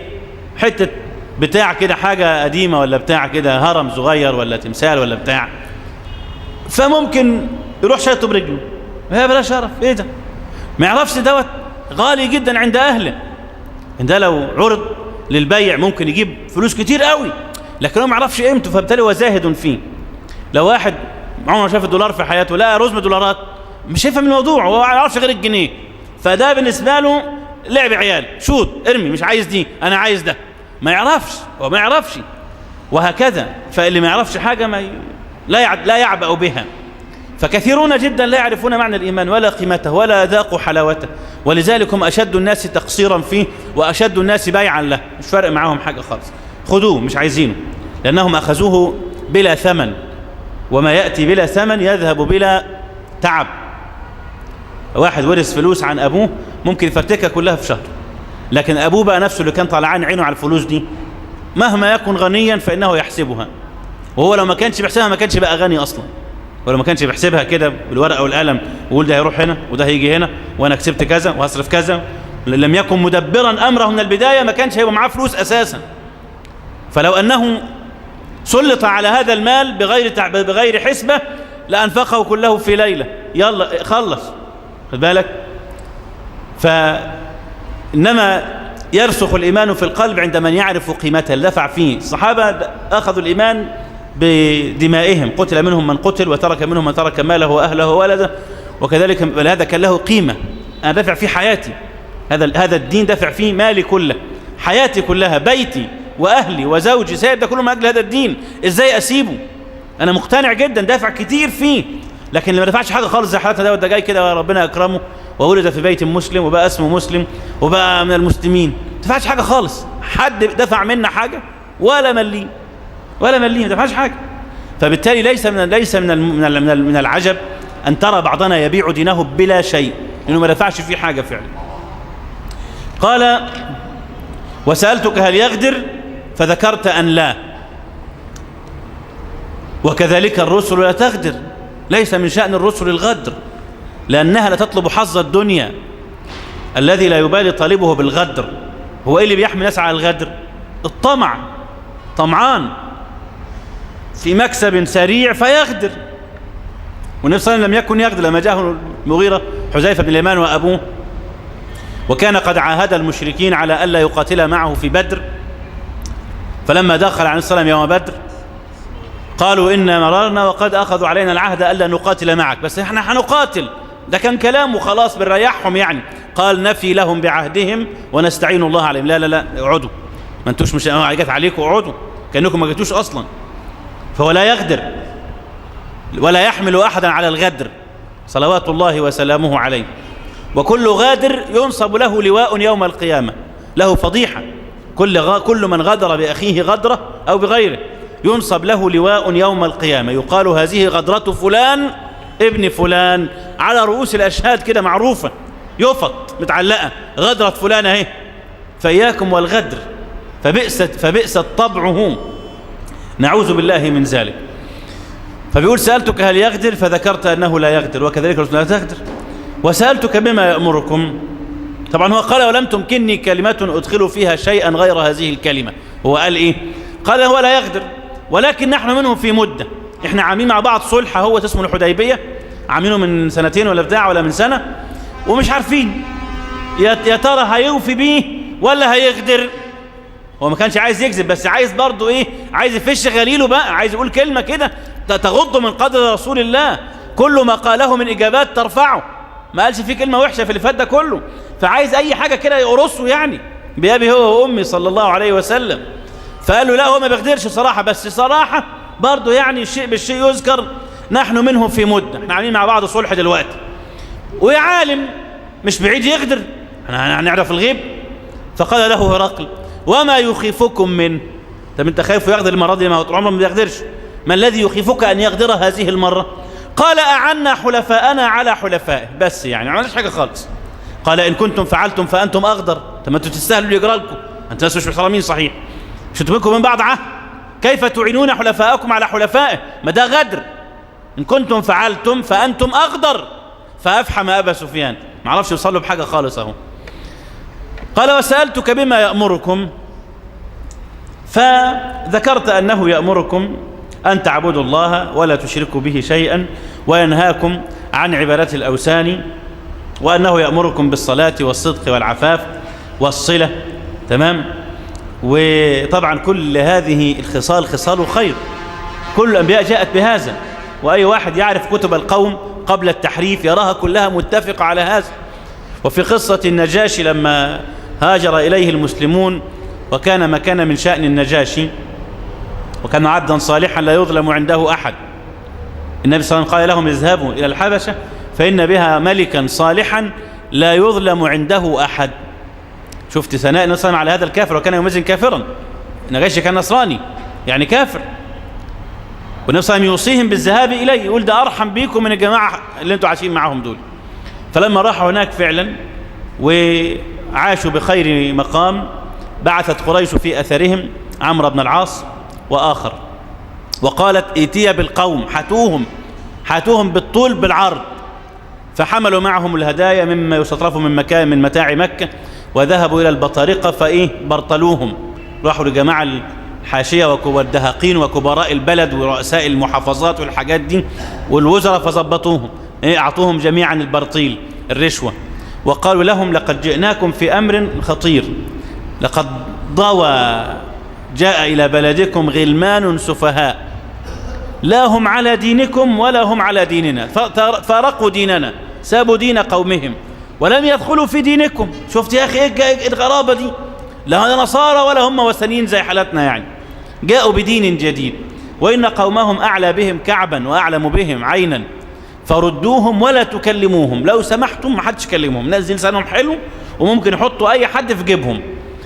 حتة بتاع كده حاجة قديمة ولا بتاع كده هرم صغير ولا تمثال ولا بتاع، فممكن يروح شايطه برجله، هي بلا شرف، ايه ده؟ ما يعرفش دوت غالي جدا عند اهله، ده لو عرض للبيع ممكن يجيب فلوس كتير قوي، لكن هو ما يعرفش قيمته، فبالتالي هو زاهد فيه. لو واحد عمره شاف الدولار في حياته، لا رزم دولارات، مش هيفهم الموضوع، هو ما يعرفش غير الجنيه، فده بالنسبه له لعب عيال، شوط ارمي، مش عايز دي أنا عايز ده، ما يعرفش، هو ما يعرفش، وهكذا. فاللي ما يعرفش حاجة لا يعبأ بها. فكثيرون جدا لا يعرفون معنى الإيمان ولا قيمته ولا ذاقوا حلاوته، ولذلك هم أشد الناس تقصيرا فيه وأشد الناس بايعا له. مش فارق معاهم حاجة خالص، خذوه مش عايزينه، لأنهم أخذوه بلا ثمن، وما يأتي بلا ثمن يذهب بلا تعب. واحد ورث فلوس عن أبوه ممكن يفرتكها كلها في شهر، لكن أبوه بقى نفسه اللي كان طالعان عينه على الفلوس دي مهما يكن غنيا فإنه يحسبها، وهو لو ما كانش بيحسبها ما كانش بقى غني أصلا. ولو ما كانش بيحسبها كده بالورقة والقلم ويقول ده هيروح هنا وده هيجي هنا وأنا كسبت كذا وهصرف كذا، لم يكن مدبرا أمره من البداية ما كانش هيبقى معاه فلوس أساسا. فلو أنه سلط على هذا المال بغير حسبة لأنفقه كله في ليلة، يلا خلص، خد بالك. فإنما يرسخ الإيمان في القلب عند من يعرف قيمته، دفع فيه. الصحابة أخذوا الإيمان بدمائهم، قتل منهم من قتل وترك منهم من ترك ماله وأهله وولده، وكذلك هذا كان له قيمة، أنا دفع فيه حياتي، هذا الدين دفع فيه مالي كله، حياتي كلها، بيتي وأهلي وزوجي، سايب ده كله من أجل هذا الدين، إزاي أسيبه؟ أنا مقتنع جدا، دافع كتير فيه. لكن اللي ما دفعش حاجة خالص زي حالتنا ده جاي كده ربنا أكرمه وولد في بيت مسلم وبقى اسمه مسلم وبقى من المسلمين، ما دفعش حاجة خالص. حد دفع منا حاجة ولا مليم ولا مليم، ما دفعش حاجة. فبالتالي ليس من العجب أن ترى بعضنا يبيع دينه بلا شيء، لأنه ما دفعش فيه حاجة فعلا. قال وسألتك هل يغدر فذكرت أن لا، وكذلك الرسل لا تغدر، ليس من شأن الرسل الغدر، لأنها لا تطلب حظ الدنيا. الذي لا يبالي طالبه بالغدر هو إيه اللي بيحمل الناس على الغدر؟ الطمع، طمعان في مكسب سريع فيغدر. والنبي صلى الله عليه وسلم لم يكن يغدر لما جاءه المغيرة حذيفة بن اليمان وأبوه، وكان قد عاهد المشركين على ألا يقاتل معه في بدر، فلما دخل عليه الصلاة والسلام يوم بدر قالوا إنا مررنا وقد أخذوا علينا العهد ألا نقاتل معك، بس احنا هنقاتل، ده كان كلام وخلاص بنريحهم يعني. قال نفي لهم بعهدهم ونستعين الله عليهم، لا لا لا اقعدوا، ما انتوش مش جت عليكم، اقعدوا كأنكم ما جيتوش أصلا. فهو لا يغدر ولا يحمل أحدا على الغدر صلوات الله وسلامه عليه. وكل غادر ينصب له لواء يوم القيامة، له فضيحة، كل من غدر بأخيه غدرة أو بغيره ينصب له لواء يوم القيامة، يقال هذه غدرة فلان ابن فلان، على رؤوس الأشهاد كده معروفة، يفط متعلقة غدرة فلان اهي. فإياكم والغدر، فبئس الطبع، نعوذ بالله من ذلك. فبيقول سألتك هل يغدر فذكرت أنه لا يغدر، وكذلك الرسول لا تغدر. وسألتك بما يأمركم، طبعا هو قال ولم تمكنني كلمة أدخل فيها شيئا غير هذه الكلمة. هو قال إيه؟ قال هو لا يغدر، ولكن نحن منهم في مدة، احنا عاملين مع بعض صلح هو اسمه الحديبية، عاملينه من سنتين ولا بتاع ولا من سنة، ومش عارفين يا ترى هيوفي بيه ولا هيغدر. هو ما كانش عايز يكذب، بس عايز برضه ايه، عايز يفش غليله بقى، عايز يقول كلمة كده تغض من قدر رسول الله، كل ما قاله من إجابات ترفعه، ما قالش فيه كلمة وحشة في اللي فات ده كله، فعايز أي حاجة كده يقرصه يعني بأبي هو وأمي صلى الله عليه وسلم. فقال له لا هو ما بيقدرش صراحة، بس صراحة برضه يعني الشيء بالشيء يذكر، نحن منهم في مدة، احنا عاملين مع بعض صلح دلوقتي، ويا عالم مش بعيد يقدر، احنا هنعرف الغيب. فقال له هرقل وما يخيفكم منه؟ طب انت خايفه يغدر المرة دي؟ ما هو طول عمره ما بيقدرش، ما الذي يخيفك أن يغدر هذه المرة؟ قال أعنا حلفاءنا على حلفائه، بس يعني ما عملش حاجة خالص. قال إن كنتم فعلتم فأنتم أغدر، طب ما انتم تستاهلوا اللي يجرى لكم، انتم مش محترمين صحيح، مش انتم منكم من بعض عهد، كيف تعينون حلفاءكم على حلفائه؟ ما ده غدر. إن كنتم فعلتم فأنتم أغدر. فأفحم أبا سفيان، ما عرفش يوصلوا بحاجة خالص اهو. قال وسألتك بما يأمركم، فذكرت أنه يأمركم أن تعبدوا الله ولا تشركوا به شيئا، وينهاكم عن عبادة الأوثان، وأنه يأمركم بالصلاة والصدق والعفاف والصلة. تمام. وطبعا كل هذه الخصال خصال خير، كل الأنبياء جاءت بهذا، وأي واحد يعرف كتب القوم قبل التحريف يراها كلها متفقة على هذا. وفي قصة النجاشي لما هاجر إليه المسلمون وكان ما كان من شأن النجاشي وكان عبدا صالحا لا يظلم عنده أحد، النبي صلى الله عليه وسلم قال لهم اذهبوا إلى الحبشة فإن بها ملكا صالحا لا يظلم عنده أحد. شفت ثناء النبي صلى الله عليه وسلم على هذا الكافر، وكان يومئذ كافرا، النجاشي كان نصراني يعني كافر، والنبي صلى الله عليه وسلم يوصيهم بالذهاب إليه، يقول ده أرحم بيكم من الجماعة اللي انتوا عايشين معهم دول. فلما راحوا هناك فعلا وعاشوا بخير مقام بعثت قريش في أثرهم عمرو بن العاص وآخر وقالت ائتيا بالقوم، حاتوهم بالطول بالعرض، فحملوا معهم الهدايا مما يستطرف من متاع مكة وذهبوا إلى البطارقة برطلوهم، راحوا لجماعة الحاشية والدهاقين وكبراء البلد ورؤساء المحافظات والحاجات دي والوزراء فظبطوهم، أعطوهم جميعا البرطيل الرشوة، وقالوا لهم لقد جئناكم في أمر خطير، لقد جاء إلى بلدكم غلمان سفهاء لا هم على دينكم ولا هم على ديننا، فارقوا ديننا، سابوا دين قومهم ولم يدخلوا في دينكم. شفت يا أخي إيه الغرابة دي؟ لا نصارى ولا هم وثنيين زي حالتنا، يعني جاءوا بدين جديد، وإن قومهم أعلى بهم كعبا وأعلم بهم عينا فردوهم ولا تكلموهم، لو سمحتم ما حدش كلمهم، ناس لسانهم حلو وممكن يحطوا أي حد في جيبهم،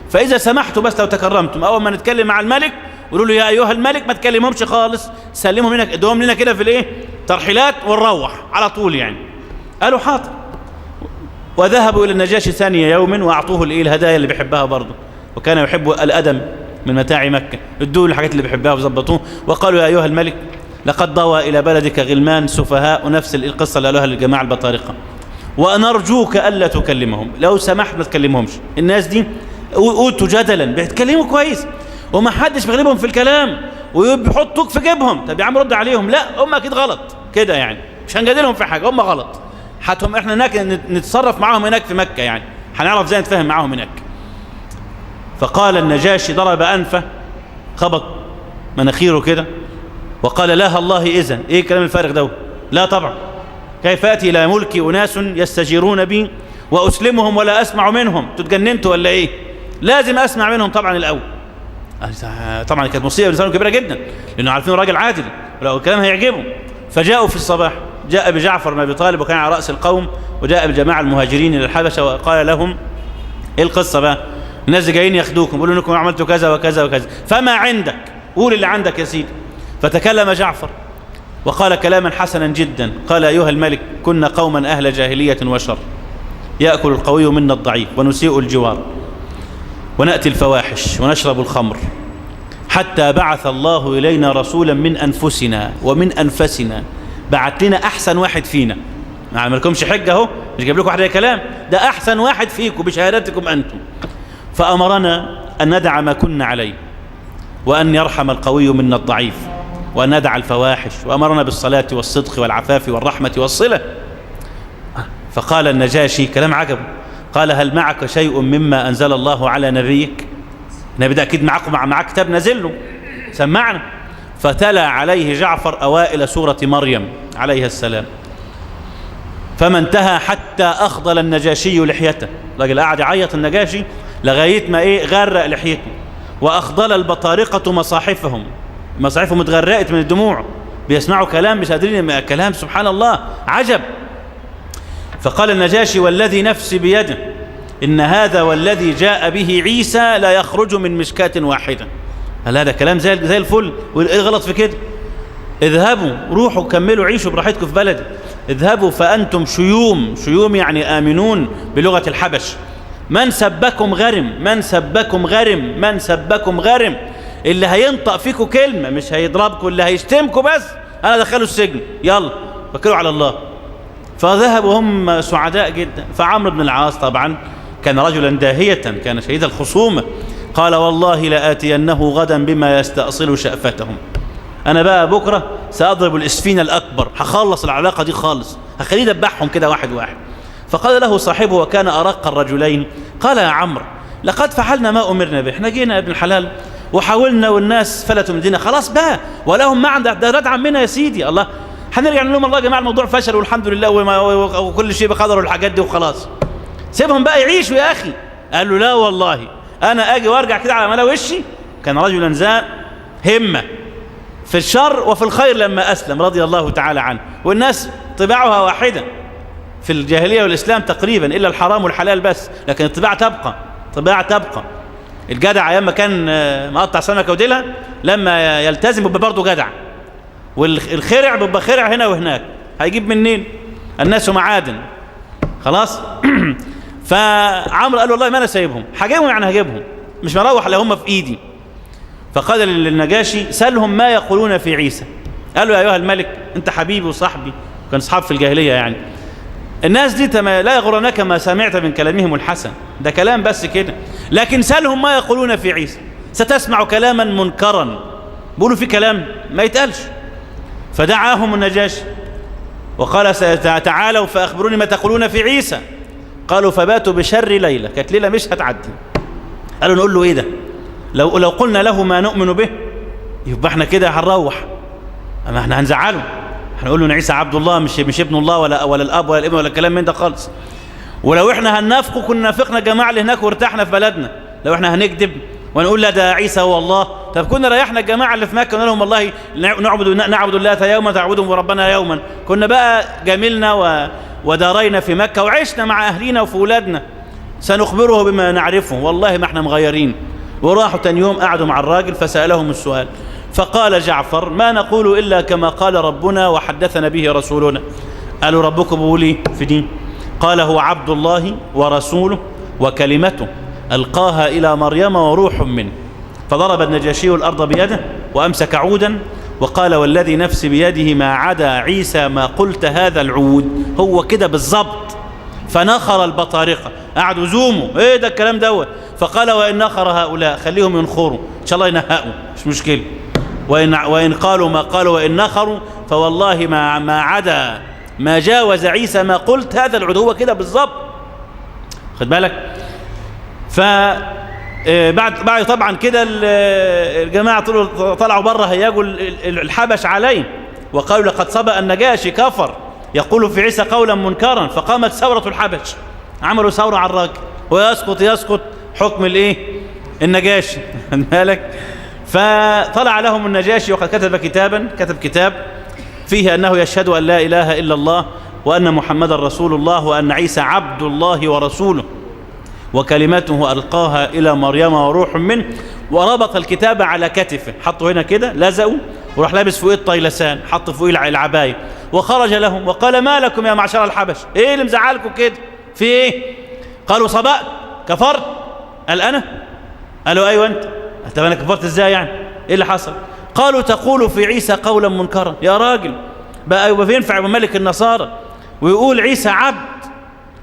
فإذا سمحتوا بس لو تكرمتم أول ما نتكلم مع الملك قولوا له يا أيها الملك، ما تكلمهمش خالص، سلمهم لنا ادوهم لنا كده في الايه ترحيلات ونروح على طول يعني. قالوا حاضر، وذهبوا إلى النجاشي ثاني يوم وأعطوه الهدايا اللي بيحبها برضه، وكان يحب الأدم من متاع مكة، ادوه الحاجات اللي بيحبها وظبطوه، وقالوا يا أيها الملك لقد ضوى إلى بلدك غلمان سفهاء، ونفس القصة اللي قالوها للجماعة البطارقة، وأنرجوك ألا تكلمهم، لو سمحت ما تكلمهمش، الناس دي قلتوا جدلا بيتكلموا كويس وما حدش بيغلبهم في الكلام وبيحطوك في جيبهم، طب يا عم رد عليهم، لا هم اكيد غلط كده يعني، مش هنجادلهم في حاجه، هم غلط، حتهم احنا هناك نتصرف معاهم هناك في مكه يعني، هنعرف ازاي نتفاهم معاهم هناك. فقال النجاشي ضرب انفه، خبط مناخيره كده وقال لا الله اذن، ايه الكلام الفارغ ده؟ لا طبعا، كيف ياتي الى ملكي اناس يستجيرون بي واسلمهم ولا اسمع منهم، تتجننتوا ولا ايه؟ لازم اسمع منهم طبعا الاول. طبعا كانت مصيبه بالنسبه لهم كبيره جدا، لانه عارفين راجل عادل ولو الكلام هيعجبهم. فجاءوا في الصباح، جاء بجعفر بن ابي طالب وكان على راس القوم، وجاء بالجماعه المهاجرين الى الحبشه وقال لهم ايه القصه بقى؟ الناس جايين ياخدوكم، بيقولوا انكم عملتوا كذا وكذا وكذا، فما عندك؟ قول اللي عندك يا سيدي. فتكلم جعفر وقال كلاما حسنا جدا، قال ايها الملك كنا قوما اهل جاهليه وشر، ياكل القوي منا الضعيف ونسيء الجوار ونأتي الفواحش ونشرب الخمر، حتى بعث الله إلينا رسولا من أنفسنا ومن أنفسنا، بعت لنا أحسن واحد فينا، ما عملكمش حجة اهو، مش جايب لكم واحد كلام، ده أحسن واحد فيكم بشهادتكم أنتم، فأمرنا أن ندع ما كنا عليه وأن يرحم القوي منا الضعيف وأن ندع الفواحش، وأمرنا بالصلاة والصدق والعفاف والرحمة والصلة. فقال النجاشي كلام عجب، قال هل معك شيء مما أنزل الله على نبيك؟ النبي ده أكيد معك كتاب نزل له، سمعنا. فتلا عليه جعفر أوائل سورة مريم عليه السلام، فما انتهى حتى أخضل النجاشي لحيته، راجل قاعد يعيط النجاشي لغاية ما غرق لحيته، وأخضل البطارقة مصاحفهم اتغرقت من الدموع، بيسمعوا كلام مش قادرين، كلام سبحان الله عجب. فقال النجاشي والذي نفسي بيده إن هذا والذي جاء به عيسى لا يخرج من مشكاة واحدة. هل هذا كلام زي الفل؟ وإيه الغلط في كده؟ اذهبوا روحوا كملوا عيشوا براحتكم في بلدي، اذهبوا فأنتم شيوم يعني آمنون بلغة الحبش، من سبكم غرم، اللي هينطق فيكم كلمة مش هيضربكم، اللي هيشتمكم بس أنا دخلوا السجن، يلا فكروا على الله. فذهبوا هم سعداء جدا. فعمرو بن العاص طبعا كان رجلا داهية، كان شديد الخصومة، قال والله لآتينه غدا بما يستأصل شأفتهم، أنا بقى بكرة سأضرب الإسفين الأكبر، هخلص العلاقة دي خالص، هخليه يدبحهم كده واحد واحد. فقال له صاحبه وكان أرق الرجلين، قال يا عمرو لقد فعلنا ما أمرنا به، احنا جينا ابن الحلال وحاولنا والناس فلتوا من دينا، خلاص بقى ولهم ما عندك ده رد عمنا يا سيدي، الله هنرجع نقول لهم الله يا جماعة الموضوع فشل والحمد لله وكل شيء بقدر والحاجات دي وخلاص. سيبهم بقى يعيشوا يا أخي. قال له لا والله أنا أجي وأرجع كده على ملا وشي. كان رجلا ذا همة في الشر وفي الخير لما أسلم رضي الله تعالى عنه، والناس طباعها واحدة في الجاهلية والإسلام تقريبا إلا الحرام والحلال بس، لكن الطباع تبقى، طباع تبقى. الجدع أيام ما كان مقطع سمكة وديلها لما يلتزم بيبقى برضه جدع، والخرع بيبقى خرع هنا وهناك، هيجيب منين؟ الناس معادن خلاص. فعمرو قال له والله ما أنا سايبهم، هجيبهم يعني هجيبهم، مش مروح لا هم في إيدي. فقال للنجاشي سألهم ما يقولون في عيسى. قال له يا أيها الملك أنت حبيبي وصاحبي، كان أصحاب في الجاهلية يعني، الناس دي لا يغرنك ما سمعت من كلامهم الحسن، ده كلام بس كده، لكن سألهم ما يقولون في عيسى، ستسمع كلاما منكرا، بيقولوا في كلام ما يتقالش. فدعاهم النجاشي وقال تعالوا فأخبروني ما تقولون في عيسى. قالوا فباتوا بشر ليلة، كانت ليلة مش هتعدي. قالوا نقول له ايه ده؟ لو قلنا له ما نؤمن به يبقى احنا كده هنروح، اما احنا هنزعله، هنقول له ان عيسى عبد الله مش ابن الله ولا الاب ولا الابن ولا الكلام من ده خالص. ولو احنا هننافقه كنا نافقنا الجماعه اللي هناك وارتحنا في بلدنا. لو احنا هنكذب ونقول لا ده عيسى هو الله، طب كنا ريحنا الجماعه اللي في مكه ونقول لهم والله نعبد الله يوما تعبدهم ربنا يوما، كنا بقى جملنا ودارينا في مكه وعشنا مع اهلينا وفي اولادنا، سنخبره بما نعرفه والله ما احنا مغيرين. وراحوا تاني يوم قعدوا مع الراجل فسألهم السؤال، فقال جعفر ما نقول إلا كما قال ربنا وحدثنا به رسولنا. قالوا ربكم بيقول في دين؟ قال هو عبد الله ورسوله وكلمته ألقاها إلى مريم وروح منه. فضرب النجاشي الأرض بيده وأمسك عودا وقال والذي نفسي بيده ما عدا عيسى ما قلت هذا العود، هو كده بالضبط. فنخر البطارقة، قعدوا زوموا ايه ده الكلام دوت. فقال وإن نخر هؤلاء خليهم ينخروا إن شاء الله ينهقوا مش مشكلة، وإن قالوا ما قالوا وإن نخروا فوالله ما عدا ما جاوز عيسى ما قلت هذا العود، هو كده بالضبط. خد بالك. بعد طبعا كده الجماعة طلعوا بره هيجوا الحبش عليه وقالوا لقد سبق النجاشي كفر يقول في عيسى قولا منكرا. فقامت ثورة الحبش، عملوا ثورة على الراجل ويسقط حكم الايه النجاشي. خد بالك. فطلع لهم النجاشي وقد كتب كتاب فيه أنه يشهد أن لا إله إلا الله وأن محمدا رسول الله وأن عيسى عبد الله ورسوله وكلمته ألقاها إلى مريم وروح منه. وربط الكتاب على كتفه، حطوا هنا كده لزقوا، وراح لابس فوقيه الطيلسان، حط فوقيه العباية، وخرج لهم وقال ما لكم يا معشر الحبش، ايه اللي مزعلكم كده في ايه؟ قالوا صبأت كفرت. قال انا؟ قالوا ايوه انت. طب انا كفرت ازاي يعني؟ ايه اللي حصل؟ قالوا تقول في عيسى قولا منكرا. يا راجل بقى ينفع ملك النصارى ويقول عيسى عبد؟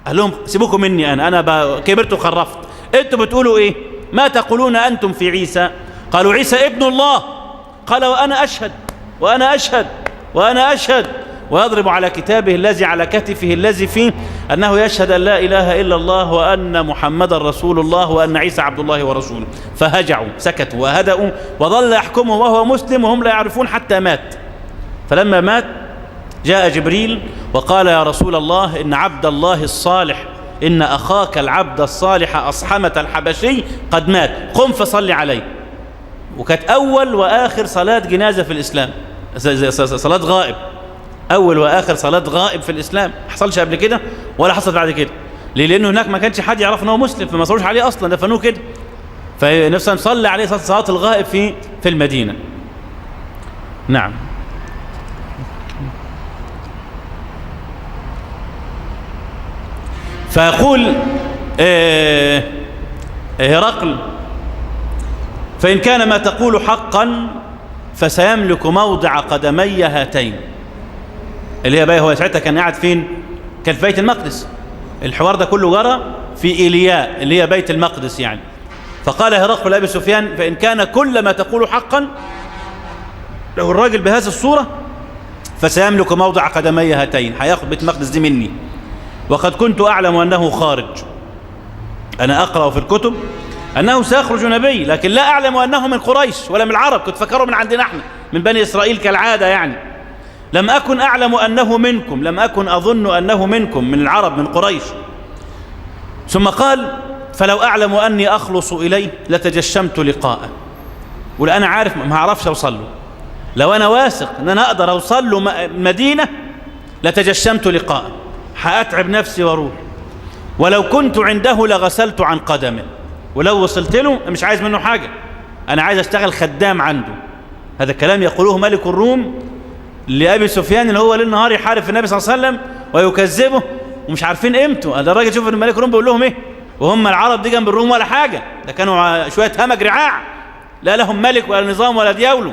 قال لهم سيبوكم مني، انا كبرت وخرفت، انتوا بتقولوا ايه؟ ما تقولون انتم في عيسى؟ قالوا عيسى ابن الله. قال وانا اشهد وانا اشهد وانا اشهد، ويضرب على كتابه الذي على كتفه الذي فيه أنه يشهد أن لا إله إلا الله وأن محمد رسول الله وأن عيسى عبد الله ورسوله. فهجعوا سكتوا وهدأوا، وظل يحكمه وهو مسلم وهم لا يعرفون حتى مات. فلما مات جاء جبريل وقال يا رسول الله إن عبد الله الصالح، إن أخاك العبد الصالح أصحمة الحبشي قد مات، قم فصل عليه. وكانت أول وآخر صلاة جنازة في الإسلام، صلاة غائب، أول وآخر صلاة غائب في الإسلام، ما حصلش قبل كده ولا حصل بعد كده. ليه؟ لأنه هناك ما كانش حد يعرف أنه مسلم، فما صلوش عليه أصلا، دفنوه كده. فنفسه صلى عليه صلاة الغائب في المدينة. نعم. فيقول هرقل فإن كان ما تقول حقا فسيملك موضع قدمي هاتين، اللي هي بقى هو ساعتها كان قاعد فين؟ كان في بيت المقدس. الحوار ده كله جرى في إيلياء اللي هي بيت المقدس يعني. فقال هرقل لأبي سفيان فإن كان كل ما تقول حقا، لو الراجل بهذه الصورة فسيملك موضع قدمي هاتين، هياخد بيت المقدس دي مني. وقد كنت أعلم أنه خارج، أنا أقرأ في الكتب أنه سيخرج نبي، لكن لا أعلم أنه من قريش ولا من العرب، كنت فكره من عندنا احنا من بني إسرائيل كالعادة يعني. لم أكن أعلم أنه منكم، لم أكن أظن أنه منكم من العرب من قريش. ثم قال فلو أعلم أني أخلص إليه لتجشمت لقاءه. ولا أنا عارف ما أعرفش أوصل له، لو أنا واثق أن أنا أقدر أوصل له مدينة لتجشمت لقاءه، هأتعب نفسي وأروح. ولو كنت عنده لغسلت عن قدمه، ولو وصلت له مش عايز منه حاجة، أنا عايز أشتغل خدام عنده. هذا كلام يقوله ملك الروم لأبي سفيان اللي هو ليل نهار يحارب في النبي صلى الله عليه وسلم ويكذبه ومش عارفين قيمته. هذا الراجل شوف الملك الروم بيقول لهم إيه، وهم العرب دي جنب الروم ولا حاجة، ده كانوا شوية همج رعاع، لا لهم ملك ولا نظام ولا ديولة.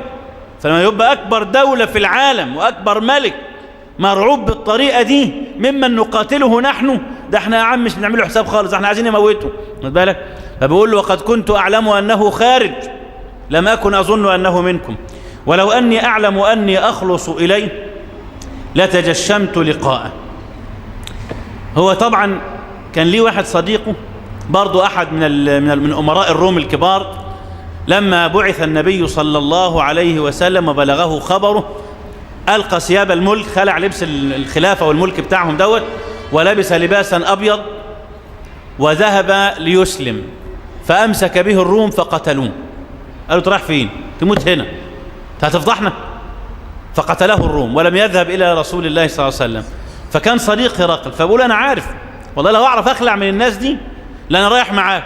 فلما يبقى أكبر دولة في العالم وأكبر ملك مرعوب بالطريقة دي ممن نقاتله نحن، ده احنا يا عم مش بنعمله حساب خالص، احنا عايزين نموته. خد بالك؟ فبيقول له وقد كنت أعلم أنه خارج لم أكن أظن أنه منكم، ولو أني أعلم أني أخلص إليه لتجشمت لقاءه. هو طبعا كان ليه واحد صديقه برضو أحد من أمراء الروم الكبار، لما بعث النبي صلى الله عليه وسلم وبلغه خبره ألقى ثياب الملك، خلع لبس الخلافة والملك بتاعهم دوت ولبس لباسا أبيض وذهب ليسلم، فأمسك به الروم فقتلوه. قالوا تروح فين؟ تموت هنا، هتفضحنا. فقتله الروم ولم يذهب إلى رسول الله صلى الله عليه وسلم. فكان صديق هرقل، فبقول أنا عارف والله لو أعرف أخلع من الناس دي لأنا رايح معاك،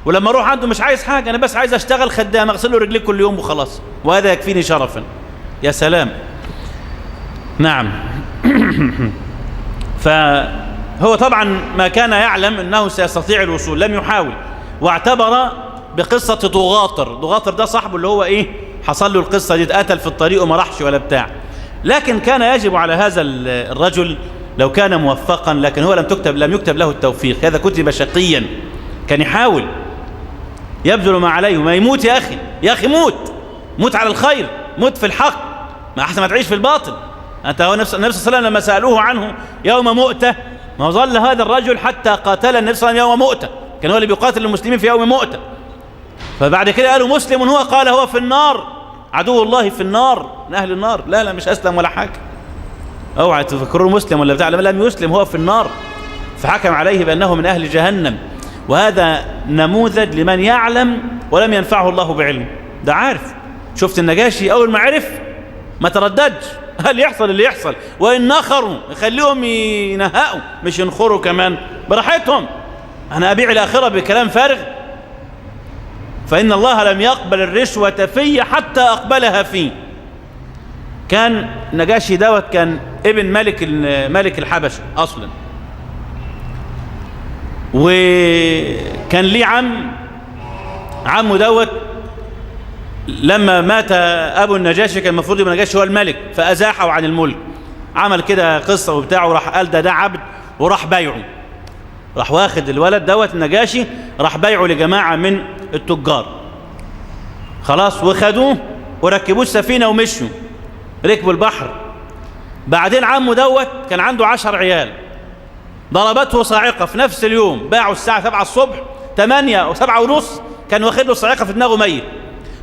ولما أروح عنده مش عايز حاجة، أنا بس عايز أشتغل خدام أغسل له رجليه كل يوم وخلاص، وهذا يكفيني شرفا. يا سلام. نعم. فهو طبعا ما كان يعلم أنه سيستطيع الوصول، لم يحاول، واعتبر بقصة ضغاطر. ضغاطر ده صاحبه اللي هو إيه حصل له القصة دي، اتقتل في الطريق وما راحش ولا بتاع. لكن كان يجب على هذا الرجل لو كان موفقا، لكن هو لم يكتب له التوفيق، هذا كتب شقيا. كان يحاول يبذل ما عليه، ما يموت يا أخي، يا أخي موت على الخير، موت في الحق، ما أحسن ما تعيش في الباطل. أنت هو النبي صلى الله عليه وسلم لما سألوه عنه يوم مؤتة، ما ظل هذا الرجل حتى قاتل النبي صلى الله عليه وسلم يوم مؤتة، كان هو اللي بيقاتل المسلمين في يوم مؤتة. فبعد كده قالوا مسلم هو، قال هو في النار، عدو الله في النار، من أهل النار. لا مش أسلم ولا حاجة، اوعى تفكروا مسلم ولا بتاع، لم يسلم هو في النار، فحكم عليه بأنه من أهل جهنم. وهذا نموذج لمن يعلم ولم ينفعه الله بعلمه. ده عارف، شفت النجاشي أول ما عرف ما ترددش، هل يحصل اللي يحصل، وإن نخروا يخليهم ينهقوا مش ينخروا كمان براحتهم، أنا أبيع الآخرة بكلام فارغ. فإن الله لم يقبل الرشوة في حتى أقبلها فيه. كان نجاشي دوت كان ابن ملك الحبشة أصلا، وكان ليه عمه دوت لما مات أبو النجاشي كان المفروض يبقى النجاشي هو الملك، فأزاحه عن الملك، عمل كده قصة وبتاعه، وراح قال ده عبد، وراح بايعه، راح واخد الولد دوت النجاشي راح بايعه لجماعة من التجار، خلاص، وخدوه وركبوه السفينة ومشوا، ركبوا البحر. بعدين عمه دوت كان عنده 10 عيال، ضربته صاعقة في نفس اليوم، باعوا الساعة 7 الصبح، 8 أو 7 ونص كان واخد له صاعقة في دماغه ميت.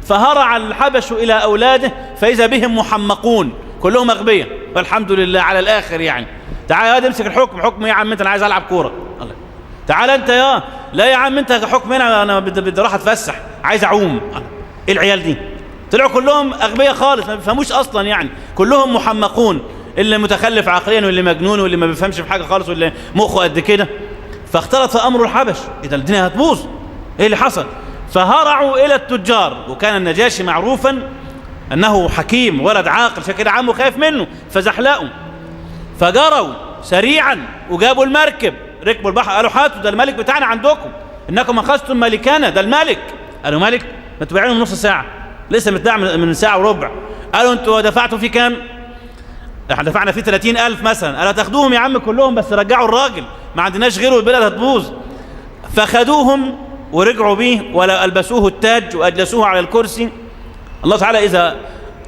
فهرع الحبش إلى أولاده فإذا بهم محمقون كلهم أغبياء، والحمد لله على الآخر يعني. تعال يا واد امسك الحكم. حكم يا عم انت؟ انا عايز العب كوره. الله. تعال انت يا لا يا عم انت حكم هنا، انا بدي اروح اتفسح، عايز اعوم. ايه العيال دي؟ طلعوا كلهم اغبياء خالص، ما بيفهموش اصلا يعني، كلهم محمقون، اللي متخلف عقليا واللي مجنون واللي ما بيفهمش في حاجه خالص واللي مخه قد كده. فاختلط امر الحبش، اذا الدنيا هتبوظ، ايه اللي حصل؟ فهرعوا الى التجار، وكان النجاشي معروفا انه حكيم ولد عاقل، عشان كده عمه خايف منه فزحلقوا. فجروا سريعا وجابوا المركب، ركبوا البحر، قالوا هاتوا ده الملك بتاعنا عندكم، انكم اخذتم ملكنا، ده الملك. قالوا ملك؟ ما تبيعوا له نص ساعه، لسه متباع من ساعه وربع. قالوا انتوا دفعتوا فيه كام؟ احنا دفعنا فيه 30,000 مثلا. قالوا تاخدوهم يا عم كلهم، بس رجعوا الراجل، ما عندناش غيره، البلد هتبوظ. فخدوهم ورجعوا بيه والبسوه التاج واجلسوه على الكرسي. الله تعالى اذا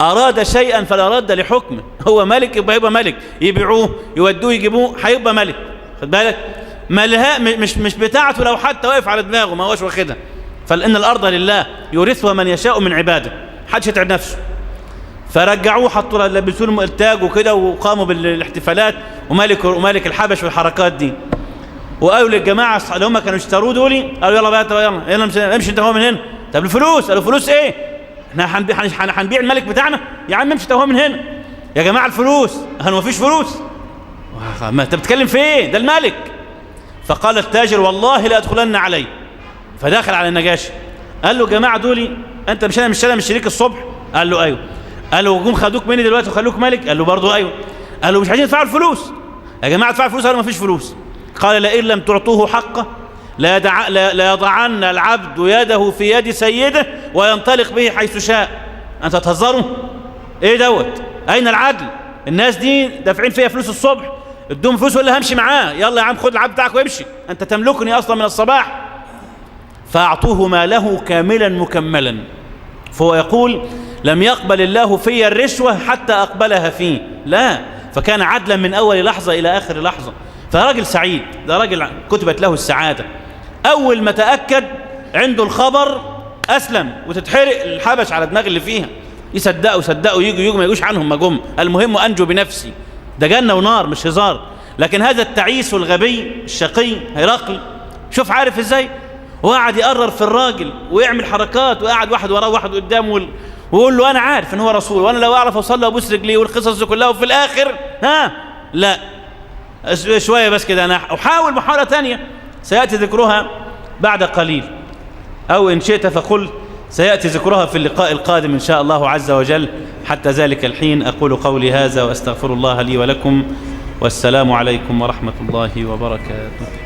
أراد شيئا فلا رد لحكمه، هو ملك يبقى ملك، يبيعوه يودوه يجيبوه هيبقى ملك. خد بالك؟ ملها مش بتاعته، لو حتى واقف على دماغه ما هوش واخدها. فإن الأرض لله يورثها من يشاء من عباده، محدش يتعب نفسه. فرجعوه، حطوا لبسوا له التاج وكده، وقاموا بالاحتفالات، وملك الحبش والحركات دي. وقالوا للجماعة اللي هم كانوا اشتروا دول، قالوا يلا بقى يلا امشي انت هو من هنا. طب الفلوس؟ قالوا فلوس ايه؟ احنا هنبيع الملك بتاعنا؟ يا عم امشي انت هو من هنا. يا جماعة الفلوس. قالوا مفيش فلوس. ما انت بتتكلم في ايه؟ ده الملك. فقال التاجر والله لا ادخلن عليه. فدخل على النجاشي قال له جماعة دولي انت مش انا مش شريك الصبح؟ قال له ايوه. قال له جم خدوك مني دلوقتي وخلوك ملك؟ قال له برضه ايوه. قال له مش عايزين تدفعوا الفلوس؟ يا جماعة ادفعوا الفلوس. قالوا مفيش فلوس. قال لئن لم تعطوه حقه لا يضعن العبد يده في يد سيده وينطلق به حيث شاء. انت تهزروا؟ ايه دوت؟ اين العدل؟ الناس دي دافعين فيها فلوس الصبح، ادوهم فلوس ولا همشي معاه؟ يلا يا عم خد العبد بتاعك وامشي، انت تملكني اصلا من الصباح. فاعطوه ماله كاملا مكملا. فهو يقول لم يقبل الله في الرشوة حتى أقبلها فيه، لا، فكان عدلا من أول لحظة إلى آخر لحظة. فراجل سعيد، ده راجل كتبت له السعادة. أول ما تأكد عنده الخبر أسلم، وتتحرق الحبش على دماغ اللي فيها، يصدقوا يجوا ما يجوش عنهم ما جم، المهم أنجو بنفسي. ده جنة ونار مش هزار. لكن هذا التعيس الغبي الشقي هرقل، شوف عارف ازاي، وقعد يقرر في الراجل ويعمل حركات، وقعد واحد وراه واحد قدامه ويقول له انا عارف ان هو رسول، وانا لو اعرف اوصل وابوس رجليه والقصص دي كلها، وفي الاخر لا شويه بس كده، انا احاول محاوله ثانيه سياتي ذكرها بعد قليل، او ان شئت فقل سياتي ذكرها في اللقاء القادم ان شاء الله عز وجل. حتى ذلك الحين اقول قولي هذا واستغفر الله لي ولكم، والسلام عليكم ورحمه الله وبركاته.